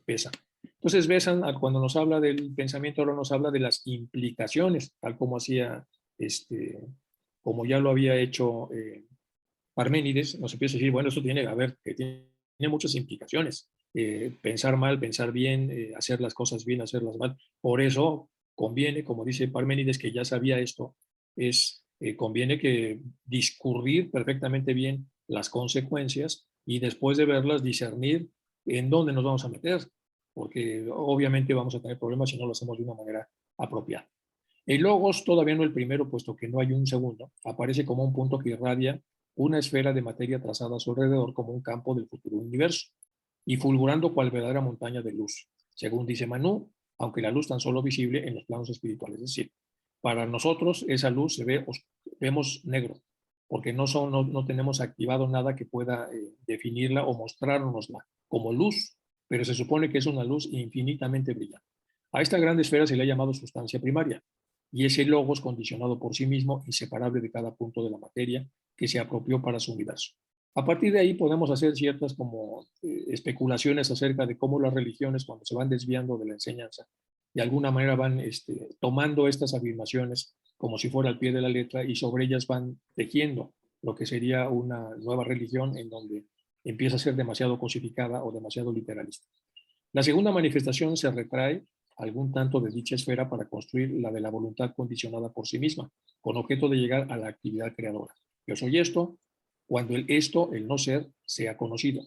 Bessa. Entonces, Bessa, cuando nos habla del pensamiento, ahora nos habla de las implicaciones, tal como hacía, como ya lo había hecho Parménides, nos empieza a decir, bueno, esto tiene, a ver, que tiene muchas implicaciones. Pensar mal, pensar bien, hacer las cosas bien, hacerlas mal. Por eso conviene, como dice Parménides, que ya sabía esto, conviene que discurrir perfectamente bien las consecuencias y después de verlas discernir en dónde nos vamos a meter, porque obviamente vamos a tener problemas si no lo hacemos de una manera apropiada. El logos, todavía no el primero, puesto que no hay un segundo, aparece como un punto que irradia una esfera de materia trazada a su alrededor como un campo del futuro universo, y fulgurando cual verdadera montaña de luz, según dice Manú, aunque la luz tan solo visible en los planos espirituales. Es decir, para nosotros esa luz se ve, vemos negro, porque no tenemos activado nada que pueda definirla o mostrárnosla como luz, pero se supone que es una luz infinitamente brillante. A esta gran esfera se le ha llamado sustancia primaria, y ese logos condicionado por sí mismo, inseparable de cada punto de la materia que se apropió para su universo. A partir de ahí podemos hacer ciertas como especulaciones acerca de cómo las religiones, cuando se van desviando de la enseñanza, de alguna manera van tomando estas afirmaciones como si fuera al pie de la letra y sobre ellas van tejiendo lo que sería una nueva religión en donde empieza a ser demasiado cosificada o demasiado literalista. La segunda manifestación se retrae algún tanto de dicha esfera para construir la de la voluntad condicionada por sí misma, con objeto de llegar a la actividad creadora. Yo soy esto, cuando el esto, el no ser, sea conocido.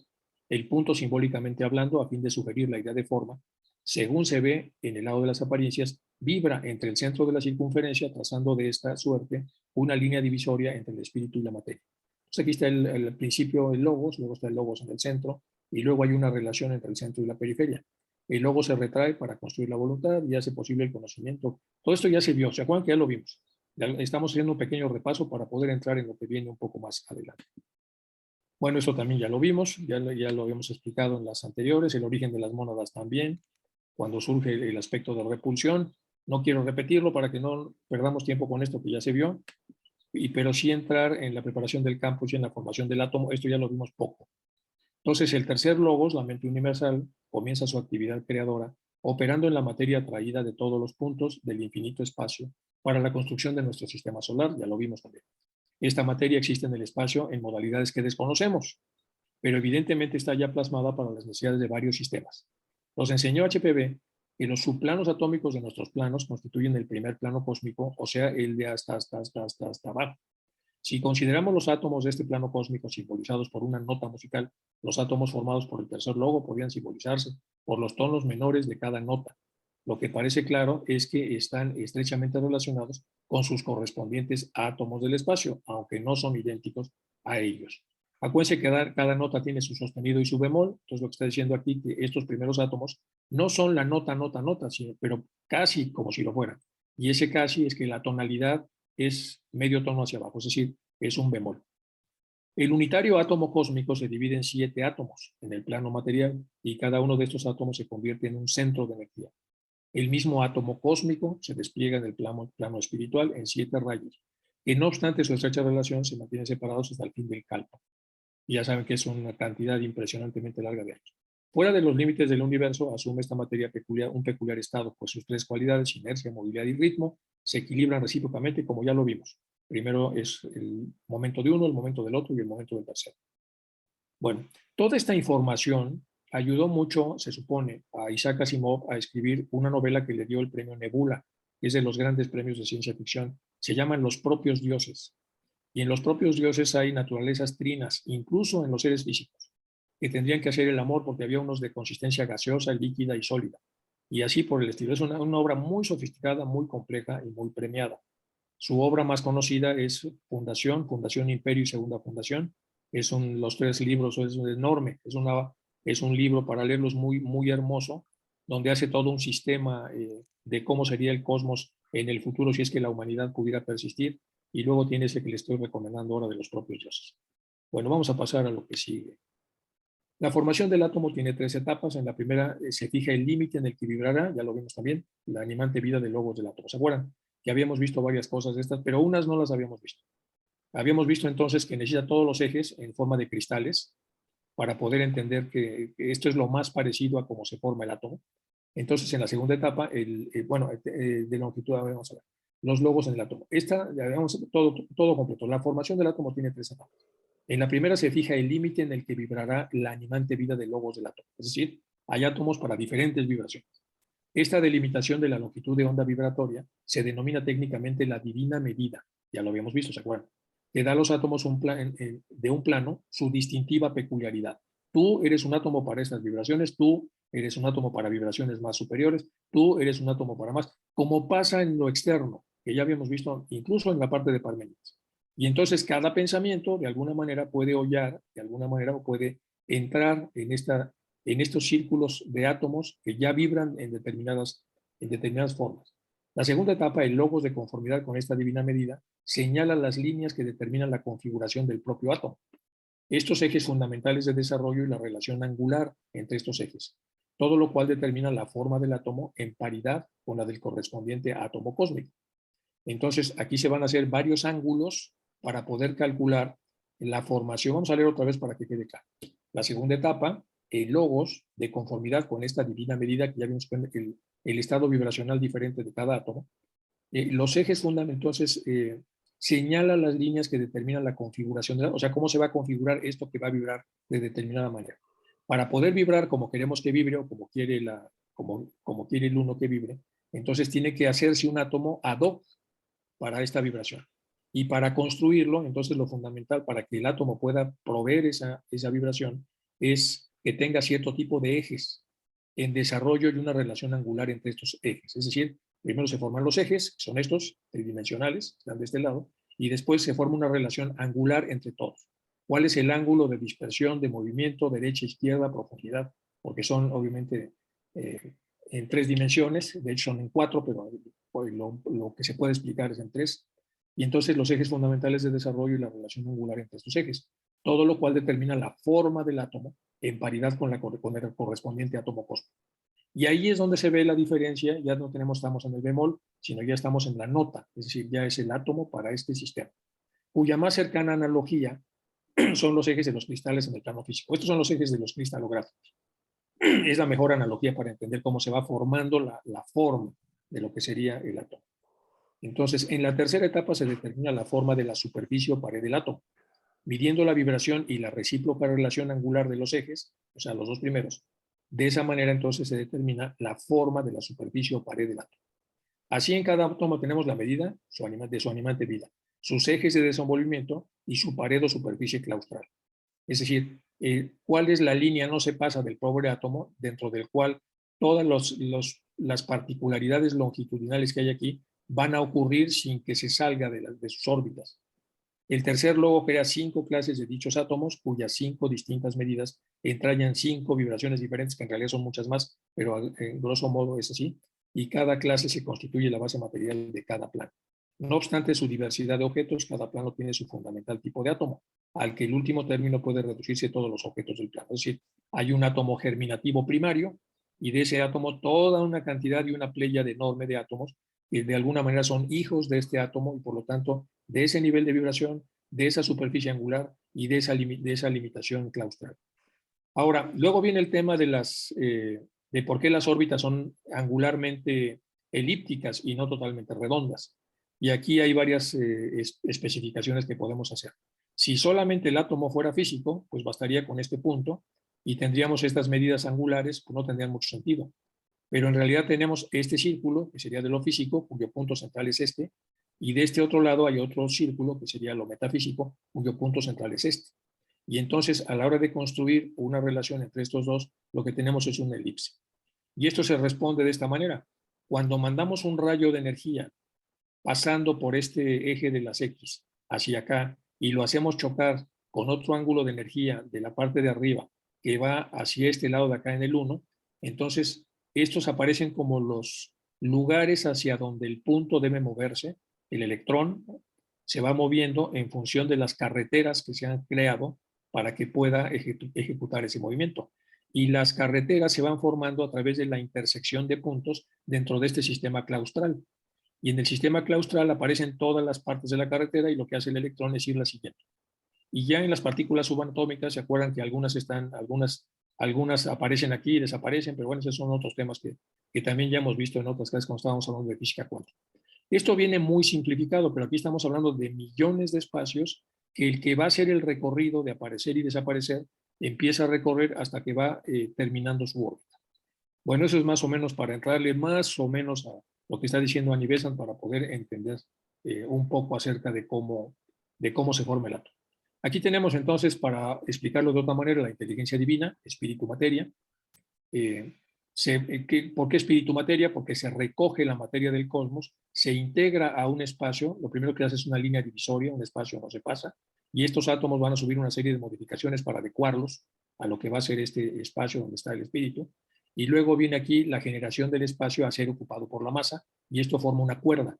El punto simbólicamente hablando, a fin de sugerir la idea de forma, según se ve en el lado de las apariencias, vibra entre el centro de la circunferencia, trazando de esta suerte una línea divisoria entre el espíritu y la materia. Entonces aquí está el principio del logos, luego está el logos en el centro, y luego hay una relación entre el centro y la periferia. El logos se retrae para construir la voluntad y hace posible el conocimiento. Todo esto ya se vio, ¿se acuerdan que ya lo vimos? Ya estamos haciendo un pequeño repaso para poder entrar en lo que viene un poco más adelante. Bueno, esto también ya lo vimos, ya lo habíamos explicado en las anteriores, el origen de las mónadas también, cuando surge el aspecto de repulsión. No quiero repetirlo para que no perdamos tiempo con esto que ya se vio, pero sí entrar en la preparación del campus y en la formación del átomo. Esto ya lo vimos poco. Entonces, el tercer logos, la mente universal, comienza su actividad creadora, operando en la materia atraída de todos los puntos del infinito espacio para la construcción de nuestro sistema solar, ya lo vimos también. Esta materia existe en el espacio en modalidades que desconocemos, pero evidentemente está ya plasmada para las necesidades de varios sistemas. Nos enseñó HPV que los subplanos atómicos de nuestros planos constituyen el primer plano cósmico, o sea, el de hasta abajo. Si consideramos los átomos de este plano cósmico simbolizados por una nota musical, los átomos formados por el tercer logo podrían simbolizarse por los tonos menores de cada nota. Lo que parece claro es que están estrechamente relacionados con sus correspondientes átomos del espacio, aunque no son idénticos a ellos. Acuérdense que cada nota tiene su sostenido y su bemol, entonces lo que está diciendo aquí que estos primeros átomos no son la nota, pero casi como si lo fueran. Y ese casi es que la tonalidad es medio tono hacia abajo, es decir, es un bemol. El unitario átomo cósmico se divide en 7 átomos en el plano material y cada uno de estos átomos se convierte en un centro de energía. El mismo átomo cósmico se despliega en el plano espiritual en 7 rayos, que no obstante su estrecha relación se mantienen separados hasta el fin del kalpa. Y ya saben que es una cantidad impresionantemente larga de años. Fuera de los límites del universo, asume esta materia un peculiar estado, pues sus 3 cualidades, inercia, movilidad y ritmo, se equilibran recíprocamente, como ya lo vimos. Primero es el momento de uno, el momento del otro y el momento del tercero. Bueno, toda esta información ayudó mucho, se supone, a Isaac Asimov a escribir una novela que le dio el premio Nebula, que es de los grandes premios de ciencia ficción. Se llaman Los propios dioses. Y en los propios dioses hay naturalezas trinas, incluso en los seres físicos, que tendrían que hacer el amor porque había unos de consistencia gaseosa, líquida y sólida. Y así por el estilo. Es una obra muy sofisticada, muy compleja y muy premiada. Su obra más conocida es Fundación Imperio y Segunda Fundación. Los 3 libros, es enorme. Es un libro para leerlos muy, muy hermoso, donde hace todo un sistema de cómo sería el cosmos en el futuro si es que la humanidad pudiera persistir. Y luego tiene ese que le estoy recomendando ahora de los propios dioses. Bueno, vamos a pasar a lo que sigue. La formación del átomo tiene 3 etapas. En la primera se fija el límite en el que vibrará, ya lo vimos también, la animante vida del logos del átomo. ¿Se acuerdan? Que habíamos visto varias cosas de estas, pero unas no las habíamos visto. Habíamos visto entonces que necesita todos los ejes en forma de cristales para poder entender que esto es lo más parecido a cómo se forma el átomo. Entonces, en la segunda etapa, de longitud, vamos a ver, los logos en el átomo. Esta, ya veamos todo completo. La formación del átomo tiene 3 etapas. En la primera se fija el límite en el que vibrará la animante vida de logos del átomo. Es decir, hay átomos para diferentes vibraciones. Esta delimitación de la longitud de onda vibratoria se denomina técnicamente la divina medida. Ya lo habíamos visto, ¿se acuerdan? Que da a los átomos de un plano su distintiva peculiaridad. Tú eres un átomo para estas vibraciones, tú eres un átomo para vibraciones más superiores, tú eres un átomo para más, como pasa en lo externo, que ya habíamos visto incluso en la parte de Parménides. Y entonces cada pensamiento de alguna manera puede hollar, de alguna manera puede entrar en estos círculos de átomos que ya vibran en determinadas formas. La segunda etapa, el logos de conformidad con esta divina medida, señala las líneas que determinan la configuración del propio átomo. Estos ejes fundamentales de desarrollo y la relación angular entre estos ejes, todo lo cual determina la forma del átomo en paridad con la del correspondiente átomo cósmico. Entonces, aquí se van a hacer varios ángulos para poder calcular la formación. Vamos a leer otra vez para que quede claro. La segunda etapa, el logos de conformidad con esta divina medida que ya vimos el estado vibracional diferente de cada átomo. Los ejes fundamentales, señala las líneas que determinan la configuración, o sea, cómo se va a configurar esto que va a vibrar de determinada manera. Para poder vibrar como queremos que vibre o como quiere, como quiere el uno que vibre, entonces tiene que hacerse un átomo ad hoc para esta vibración. Y para construirlo, entonces lo fundamental para que el átomo pueda proveer esa vibración es que tenga cierto tipo de ejes en desarrollo y una relación angular entre estos ejes. Es decir, primero se forman los ejes, que son estos tridimensionales, están de este lado, y después se forma una relación angular entre todos. ¿Cuál es el ángulo de dispersión, de movimiento, derecha, izquierda, profundidad? Porque son obviamente en 3 dimensiones, de hecho son en 4, pero lo que se puede explicar es en 3. Y entonces los ejes fundamentales de desarrollo y la relación angular entre estos ejes. Todo lo cual determina la forma del átomo en paridad con el correspondiente átomo cósmico. Y ahí es donde se ve la diferencia, ya no estamos en el bemol, sino ya estamos en la nota, es decir, ya es el átomo para este sistema, cuya más cercana analogía son los ejes de los cristales en el plano físico. Estos son los ejes de los cristalográficos. Es la mejor analogía para entender cómo se va formando la forma de lo que sería el átomo. Entonces, en la tercera etapa se determina la forma de la superficie o pared del átomo, midiendo la vibración y la recíproca relación angular de los ejes, o sea, los dos primeros. De esa manera, entonces, se determina la forma de la superficie o pared del átomo. Así, en cada átomo tenemos la medida de su animante vida, sus ejes de desenvolvimiento y su pared o superficie claustral. Es decir, cuál es la línea no se pasa del pobre átomo dentro del cual todas las particularidades longitudinales que hay aquí van a ocurrir sin que se salga de sus órbitas. El tercer logo crea 5 clases de dichos átomos, cuyas 5 distintas medidas entrañan 5 vibraciones diferentes, que en realidad son muchas más, pero en grosso modo es así, y cada clase se constituye la base material de cada plano. No obstante su diversidad de objetos, cada plano tiene su fundamental tipo de átomo, al que el último término puede reducirse a todos los objetos del plano. Es decir, hay un átomo germinativo primario, y de ese átomo toda una cantidad y una pléyade enorme de átomos que de alguna manera son hijos de este átomo y por lo tanto de ese nivel de vibración, de esa superficie angular y de esa limitación claustral. Ahora, luego viene el tema de por qué las órbitas son angularmente elípticas y no totalmente redondas. Y aquí hay varias especificaciones que podemos hacer. Si solamente el átomo fuera físico, pues bastaría con este punto y tendríamos estas medidas angulares, pues no tendrían mucho sentido. Pero en realidad tenemos este círculo, que sería de lo físico, cuyo punto central es este, y de este otro lado hay otro círculo, que sería lo metafísico, cuyo punto central es este. Y entonces, a la hora de construir una relación entre estos dos, lo que tenemos es una elipse. Y esto se responde de esta manera. Cuando mandamos un rayo de energía pasando por este eje de las X hacia acá y lo hacemos chocar con otro ángulo de energía de la parte de arriba que va hacia este lado de acá en el 1, entonces estos aparecen como los lugares hacia donde el punto debe moverse. El electrón se va moviendo en función de las carreteras que se han creado para que pueda ejecutar ese movimiento. Y las carreteras se van formando a través de la intersección de puntos dentro de este sistema claustral. Y en el sistema claustral aparecen todas las partes de la carretera y lo que hace el electrón es irla siguiendo. Y ya en las partículas subatómicas, se acuerdan que algunas aparecen aquí y desaparecen, pero bueno, esos son otros temas que también ya hemos visto en otras clases cuando estábamos hablando de física cuántica. Esto viene muy simplificado, pero aquí estamos hablando de millones de espacios que el que va a hacer el recorrido de aparecer y desaparecer empieza a recorrer hasta que va terminando su órbita. Bueno, eso es más o menos para entrarle más o menos a lo que está diciendo Anibesan para poder entender un poco acerca de cómo se forma el átomo. Aquí tenemos entonces, para explicarlo de otra manera, la inteligencia divina, espíritu materia. ¿Por qué espíritu materia? Porque se recoge la materia del cosmos, se integra a un espacio, lo primero que hace es una línea divisoria, un espacio no se pasa, y estos átomos van a subir una serie de modificaciones para adecuarlos a lo que va a ser este espacio donde está el espíritu, y luego viene aquí la generación del espacio a ser ocupado por la masa, y esto forma una cuerda.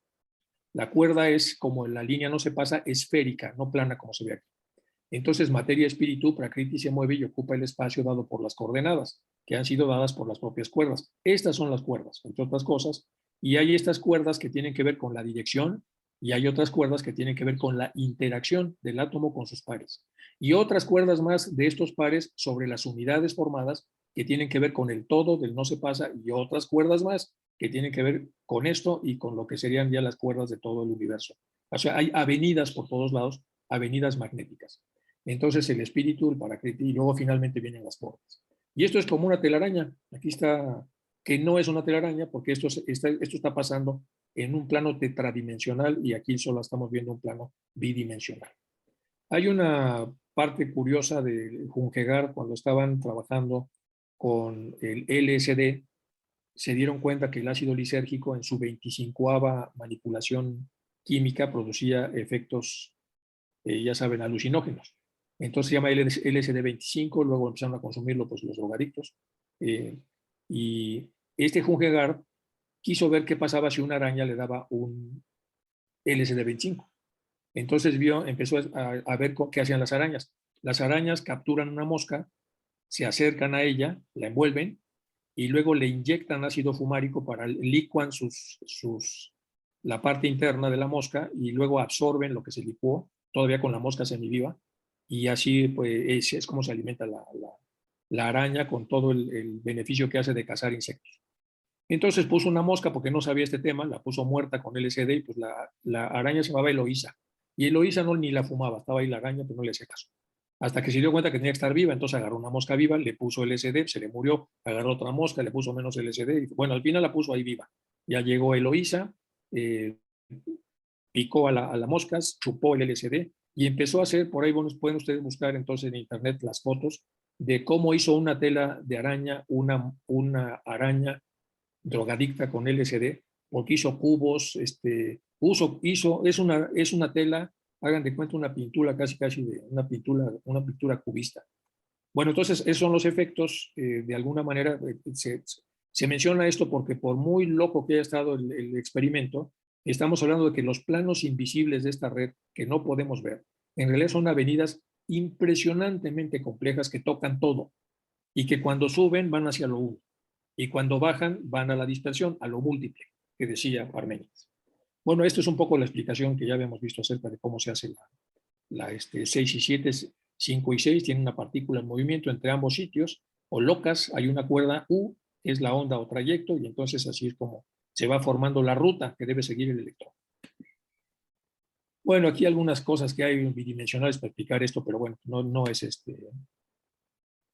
La cuerda es, como la línea no se pasa, esférica, no plana como se ve aquí. Entonces, materia, espíritu, prakriti se mueve y ocupa el espacio dado por las coordenadas, que han sido dadas por las propias cuerdas. Estas son las cuerdas, entre otras cosas, y hay estas cuerdas que tienen que ver con la dirección, y hay otras cuerdas que tienen que ver con la interacción del átomo con sus pares. Y otras cuerdas más de estos pares sobre las unidades formadas que tienen que ver con el todo del no se pasa, y otras cuerdas más que tienen que ver con esto y con lo que serían ya las cuerdas de todo el universo, O sea, hay avenidas por todos lados, avenidas magnéticas. Entonces el espíritu, el paraclete, y luego finalmente vienen las formas. Y esto es como una telaraña. Aquí está, que no es una telaraña, porque esto está pasando en un plano tetradimensional y aquí solo estamos viendo un plano bidimensional. Hay una parte curiosa de Junquegar cuando estaban trabajando con el LSD, se dieron cuenta que el ácido lisérgico en su 25ª manipulación química producía efectos, ya saben, alucinógenos. Entonces se llama LSD-25, luego empezaron a consumirlo pues, los drogadictos. Y este Junquegar quiso ver qué pasaba si una araña le daba un LSD-25. Entonces empezó a ver qué hacían las arañas. Las arañas capturan una mosca, se acercan a ella, la envuelven y luego le inyectan ácido fumárico para licuan la parte interna de la mosca y luego absorben lo que se licuó, todavía con la mosca semiviva, y así pues, es como se alimenta la araña con todo el beneficio que hace de cazar insectos. Entonces puso una mosca porque no sabía este tema, la puso muerta con LSD y pues la araña se llamaba Eloísa. Y Eloísa no ni la fumaba, estaba ahí la araña, pero no le hacía caso. Hasta que se dio cuenta que tenía que estar viva, entonces agarró una mosca viva, le puso LSD, se le murió, agarró otra mosca, le puso menos LSD, y bueno, al final la puso ahí viva. Ya llegó Eloísa, picó a la mosca, chupó el LSD y empezó a hacer, por ahí pueden ustedes buscar entonces en internet las fotos de cómo hizo una tela de araña, una araña drogadicta con LSD, porque hizo cubos, es una tela, hagan de cuenta una pintura casi de una pintura cubista. Bueno, entonces esos son los efectos, de alguna manera se menciona esto porque por muy loco que haya estado el experimento, estamos hablando de que los planos invisibles de esta red que no podemos ver, en realidad son avenidas impresionantemente complejas que tocan todo y que cuando suben van hacia lo uno y cuando bajan van a la dispersión, a lo múltiple, que decía Parménides. Bueno, esto es un poco la explicación que ya habíamos visto acerca de cómo se hace la 6 y 7, 5 y 6, tienen una partícula en movimiento entre ambos sitios, o locas, hay una cuerda U, que es la onda o trayecto, y entonces así es como se va formando la ruta que debe seguir el electrón. Bueno, aquí algunas cosas que hay bidimensionales para explicar esto, pero bueno, no es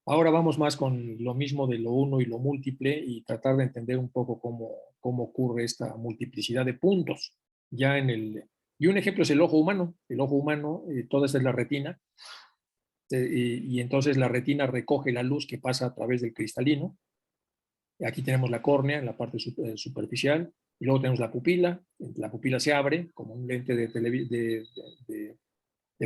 Ahora vamos más con lo mismo de lo uno y lo múltiple y tratar de entender un poco cómo ocurre esta multiplicidad de puntos. Y un ejemplo es el ojo humano. El ojo humano, toda esta es la retina, y entonces la retina recoge la luz que pasa a través del cristalino. Aquí tenemos la córnea en la parte superficial, y luego tenemos la pupila. La pupila se abre como un lente de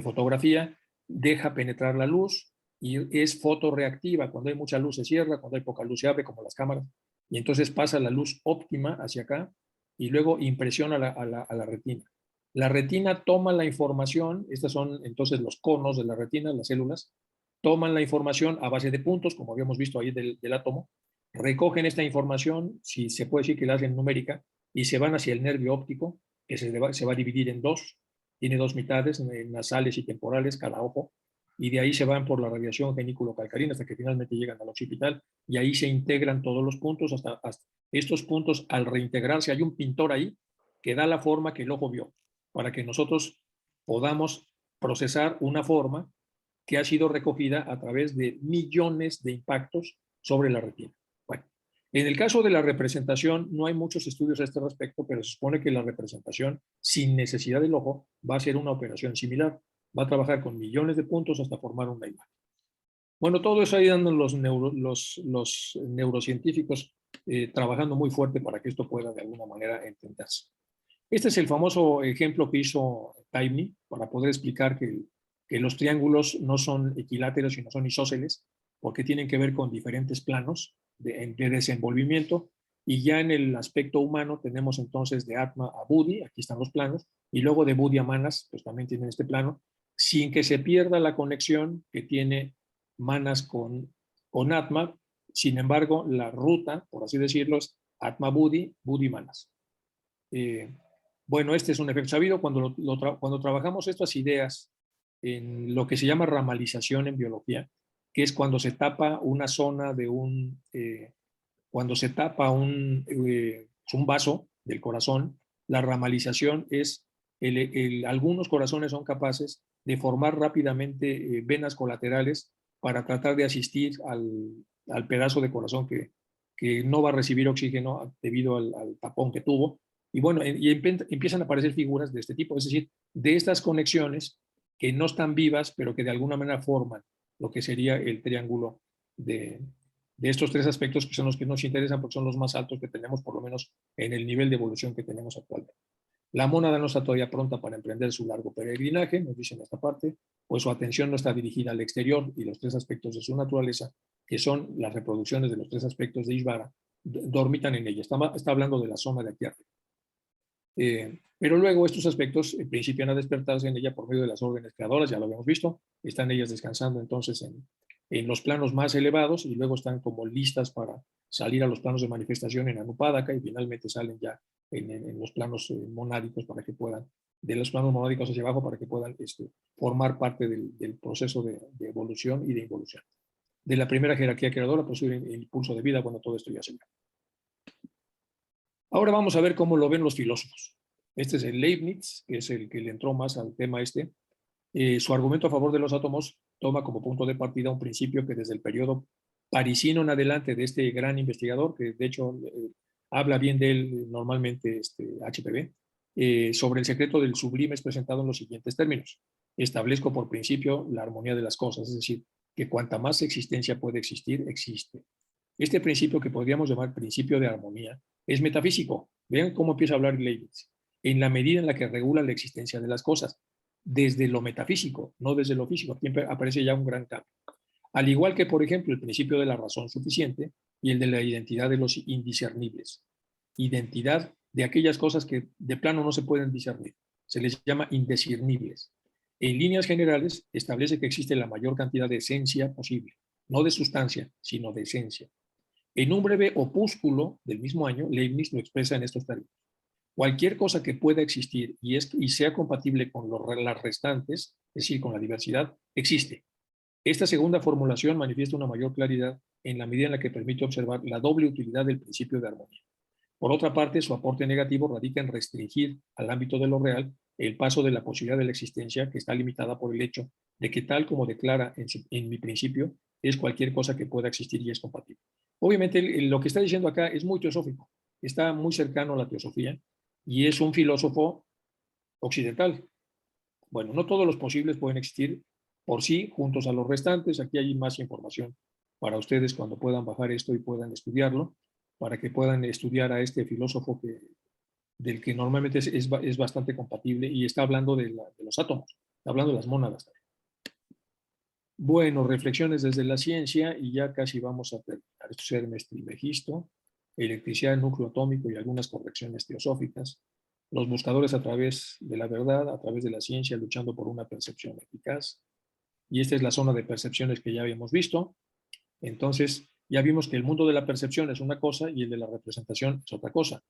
fotografía, deja penetrar la luz y es fotorreactiva. Cuando hay mucha luz se cierra, cuando hay poca luz se abre, como las cámaras. Y entonces pasa la luz óptima hacia acá y luego impresiona a la retina. La retina toma la información, estos son entonces los conos de la retina, las células, toman la información a base de puntos, como habíamos visto ahí del átomo, recogen esta información, si se puede decir que la hacen numérica, y se van hacia el nervio óptico, que se va a dividir en dos, tiene dos mitades, nasales y temporales, cada ojo, y de ahí se van por la radiación genículo-calcarina hasta que finalmente llegan al occipital, y ahí se integran todos los puntos, hasta estos puntos al reintegrarse, hay un pintor ahí que da la forma que el ojo vio, para que nosotros podamos procesar una forma que ha sido recogida a través de millones de impactos sobre la retina. Bueno, en el caso de la representación, no hay muchos estudios a este respecto, pero se supone que la representación, sin necesidad del ojo, va a ser una operación similar. Va a trabajar con millones de puntos hasta formar una imagen. Bueno, todo eso ahí andan los neurocientíficos trabajando muy fuerte para que esto pueda de alguna manera entenderse. Este es el famoso ejemplo que hizo Taimni para poder explicar que los triángulos no son equiláteros, sino son isósceles, porque tienen que ver con diferentes planos de desenvolvimiento. Y ya en el aspecto humano tenemos entonces de Atma a Buddhi, aquí están los planos, y luego de Buddhi a Manas, pues también tienen este plano, sin que se pierda la conexión que tiene Manas con Atma. Sin embargo, la ruta, por así decirlo, es Atma Buddhi, Buddhi Manas. Bueno, este es un efecto sabido. Cuando trabajamos estas ideas en lo que se llama ramalización en biología, que es cuando se tapa una zona cuando se tapa un vaso del corazón, la ramalización es algunos corazones son capaces de formar rápidamente venas colaterales para tratar de asistir al pedazo de corazón que no va a recibir oxígeno debido al tapón que tuvo. Y bueno, empiezan a aparecer figuras de este tipo, es decir, de estas conexiones que no están vivas, pero que de alguna manera forman lo que sería el triángulo de estos tres aspectos, que son los que nos interesan porque son los más altos que tenemos, por lo menos en el nivel de evolución que tenemos actualmente. La mónada no está todavía pronta para emprender su largo peregrinaje, nos dicen en esta parte, pues su atención no está dirigida al exterior y los tres aspectos de su naturaleza, que son las reproducciones de los tres aspectos de Ishvara, dormitan en ella. Está hablando de la zona de aquí arriba. Pero luego estos aspectos principian a despertarse en ella por medio de las órdenes creadoras, ya lo habíamos visto, están ellas descansando entonces en los planos más elevados y luego están como listas para salir a los planos de manifestación en Anupadaka y finalmente salen ya en los planos monádicos para que puedan, de los planos monádicos hacia abajo para que puedan formar parte del proceso de evolución y de involución. De la primera jerarquía creadora, pues el impulso de vida, bueno, todo esto ya se ve. Ahora vamos a ver cómo lo ven los filósofos. Este es el Leibniz, que es el que le entró más al tema este. Su argumento a favor de los átomos toma como punto de partida un principio que desde el periodo parisino en adelante de este gran investigador, que de hecho habla bien de él normalmente HPV, sobre el secreto del sublime es presentado en los siguientes términos. Establezco por principio la armonía de las cosas, es decir, que cuanta más existencia puede existir, existe. Este principio, que podríamos llamar principio de armonía, es metafísico. Vean cómo empieza a hablar Leibniz. En la medida en la que regula la existencia de las cosas, desde lo metafísico, no desde lo físico. Aquí aparece ya un gran cambio. Al igual que, por ejemplo, el principio de la razón suficiente y el de la identidad de los indiscernibles. Identidad de aquellas cosas que de plano no se pueden discernir. Se les llama indiscernibles. En líneas generales, establece que existe la mayor cantidad de esencia posible, no de sustancia, sino de esencia. En un breve opúsculo del mismo año, Leibniz lo expresa en estos términos. Cualquier cosa que pueda existir y sea compatible con las restantes, es decir, con la diversidad, existe. Esta segunda formulación manifiesta una mayor claridad en la medida en la que permite observar la doble utilidad del principio de armonía. Por otra parte, su aporte negativo radica en restringir al ámbito de lo real el paso de la posibilidad de la existencia, que está limitada por el hecho de que, tal como declara en mi principio, es cualquier cosa que pueda existir y es compatible. Obviamente, lo que está diciendo acá es muy teosófico, está muy cercano a la teosofía y es un filósofo occidental. Bueno, no todos los posibles pueden existir por sí juntos a los restantes. Aquí hay más información para ustedes cuando puedan bajar esto y puedan estudiarlo, para que puedan estudiar a este filósofo del que normalmente es bastante compatible y está hablando de los átomos, está hablando de las mónadas. Bueno, reflexiones desde la ciencia y ya casi vamos a terminar. Esto es Hermes Trismegisto, electricidad, núcleo atómico y algunas correcciones teosóficas. Los buscadores a través de la verdad, a través de la ciencia, luchando por una percepción eficaz. Y esta es la zona de percepciones que ya habíamos visto. Entonces, ya vimos que el mundo de la percepción es una cosa y el de la representación es otra cosa.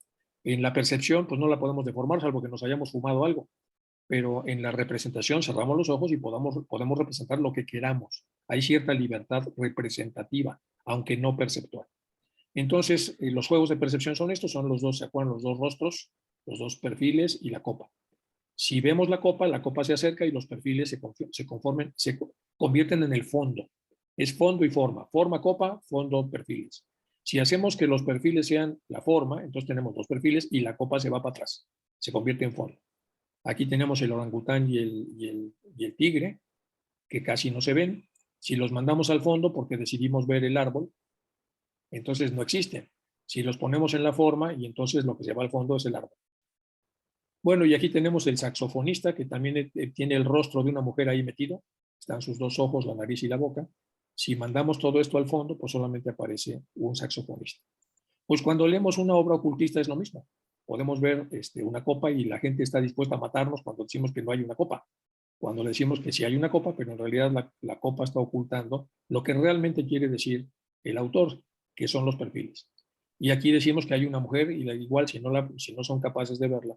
En la percepción, pues no la podemos deformar, salvo que nos hayamos fumado algo. Pero en la representación cerramos los ojos y podemos representar lo que queramos. Hay cierta libertad representativa, aunque no perceptual. Entonces, los juegos de percepción son estos, son los dos, ¿se acuerdan? Los dos rostros, los dos perfiles y la copa. Si vemos la copa se acerca y los perfiles se convierten en el fondo. Es fondo y forma. Forma, copa, fondo, perfiles. Si hacemos que los perfiles sean la forma, entonces tenemos dos perfiles y la copa se va para atrás. Se convierte en fondo. Aquí tenemos el orangután y el tigre, que casi no se ven. Si los mandamos al fondo porque decidimos ver el árbol, entonces no existen. Si los ponemos en la forma, y entonces lo que se va al fondo es el árbol. Bueno, y aquí tenemos el saxofonista, que también tiene el rostro de una mujer ahí metido. Están sus dos ojos, la nariz y la boca. Si mandamos todo esto al fondo, pues solamente aparece un saxofonista. Pues cuando leemos una obra ocultista es lo mismo. Podemos ver una copa y la gente está dispuesta a matarnos cuando decimos que no hay una copa. Cuando le decimos que sí hay una copa, pero en realidad la copa está ocultando lo que realmente quiere decir el autor, que son los perfiles. Y aquí decimos que hay una mujer y igual si no son capaces de verla,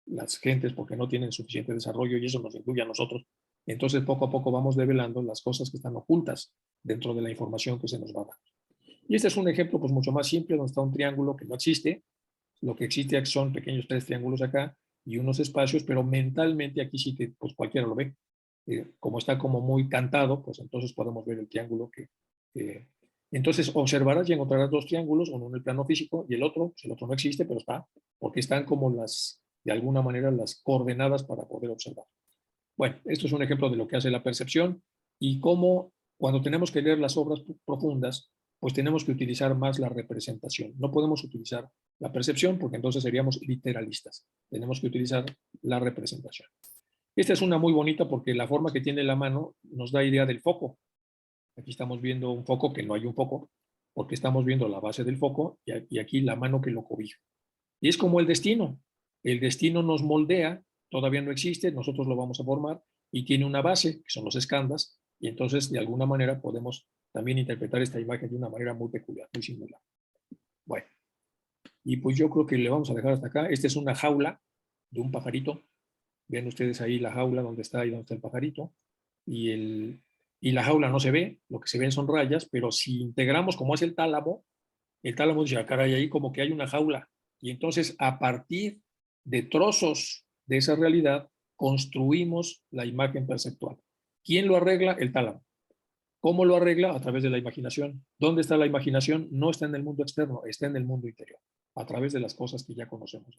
las gentes porque no tienen suficiente desarrollo y eso nos incluye a nosotros, entonces poco a poco vamos develando las cosas que están ocultas dentro de la información que se nos va a dar. Y este es un ejemplo pues mucho más simple donde está un triángulo que no existe. Lo que existe son pequeños tres triángulos acá y unos espacios, pero mentalmente aquí sí que pues cualquiera lo ve. Como está como muy cantado, pues entonces podemos ver el triángulo entonces observarás y encontrarás dos triángulos, uno en el plano físico y el otro no existe, pero está, porque están como de alguna manera las coordenadas para poder observar. Bueno, esto es un ejemplo de lo que hace la percepción y cómo cuando tenemos que leer las obras profundas, pues tenemos que utilizar más la representación. No podemos utilizar la percepción porque entonces seríamos literalistas. Tenemos que utilizar la representación. Esta es una muy bonita porque la forma que tiene la mano nos da idea del foco. Aquí estamos viendo un foco que no hay un foco, porque estamos viendo la base del foco y aquí la mano que lo cobija. Y es como el destino. El destino nos moldea, todavía no existe, nosotros lo vamos a formar y tiene una base, que son los escandas, y entonces de alguna manera podemos también interpretar esta imagen de una manera muy peculiar, muy singular. Bueno, y pues yo creo que le vamos a dejar hasta acá. Esta es una jaula de un pajarito. Ven ustedes ahí la jaula donde está el pajarito. Y la jaula no se ve, lo que se ven son rayas, pero si integramos como es el tálamo dice, ah, caray, ahí como que hay una jaula. Y entonces, a partir de trozos de esa realidad, construimos la imagen perceptual. ¿Quién lo arregla? El tálamo. ¿Cómo lo arregla? A través de la imaginación. ¿Dónde está la imaginación? No está en el mundo externo, está en el mundo interior, a través de las cosas que ya conocemos.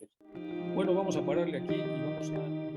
Bueno, vamos a pararle aquí y vamos a...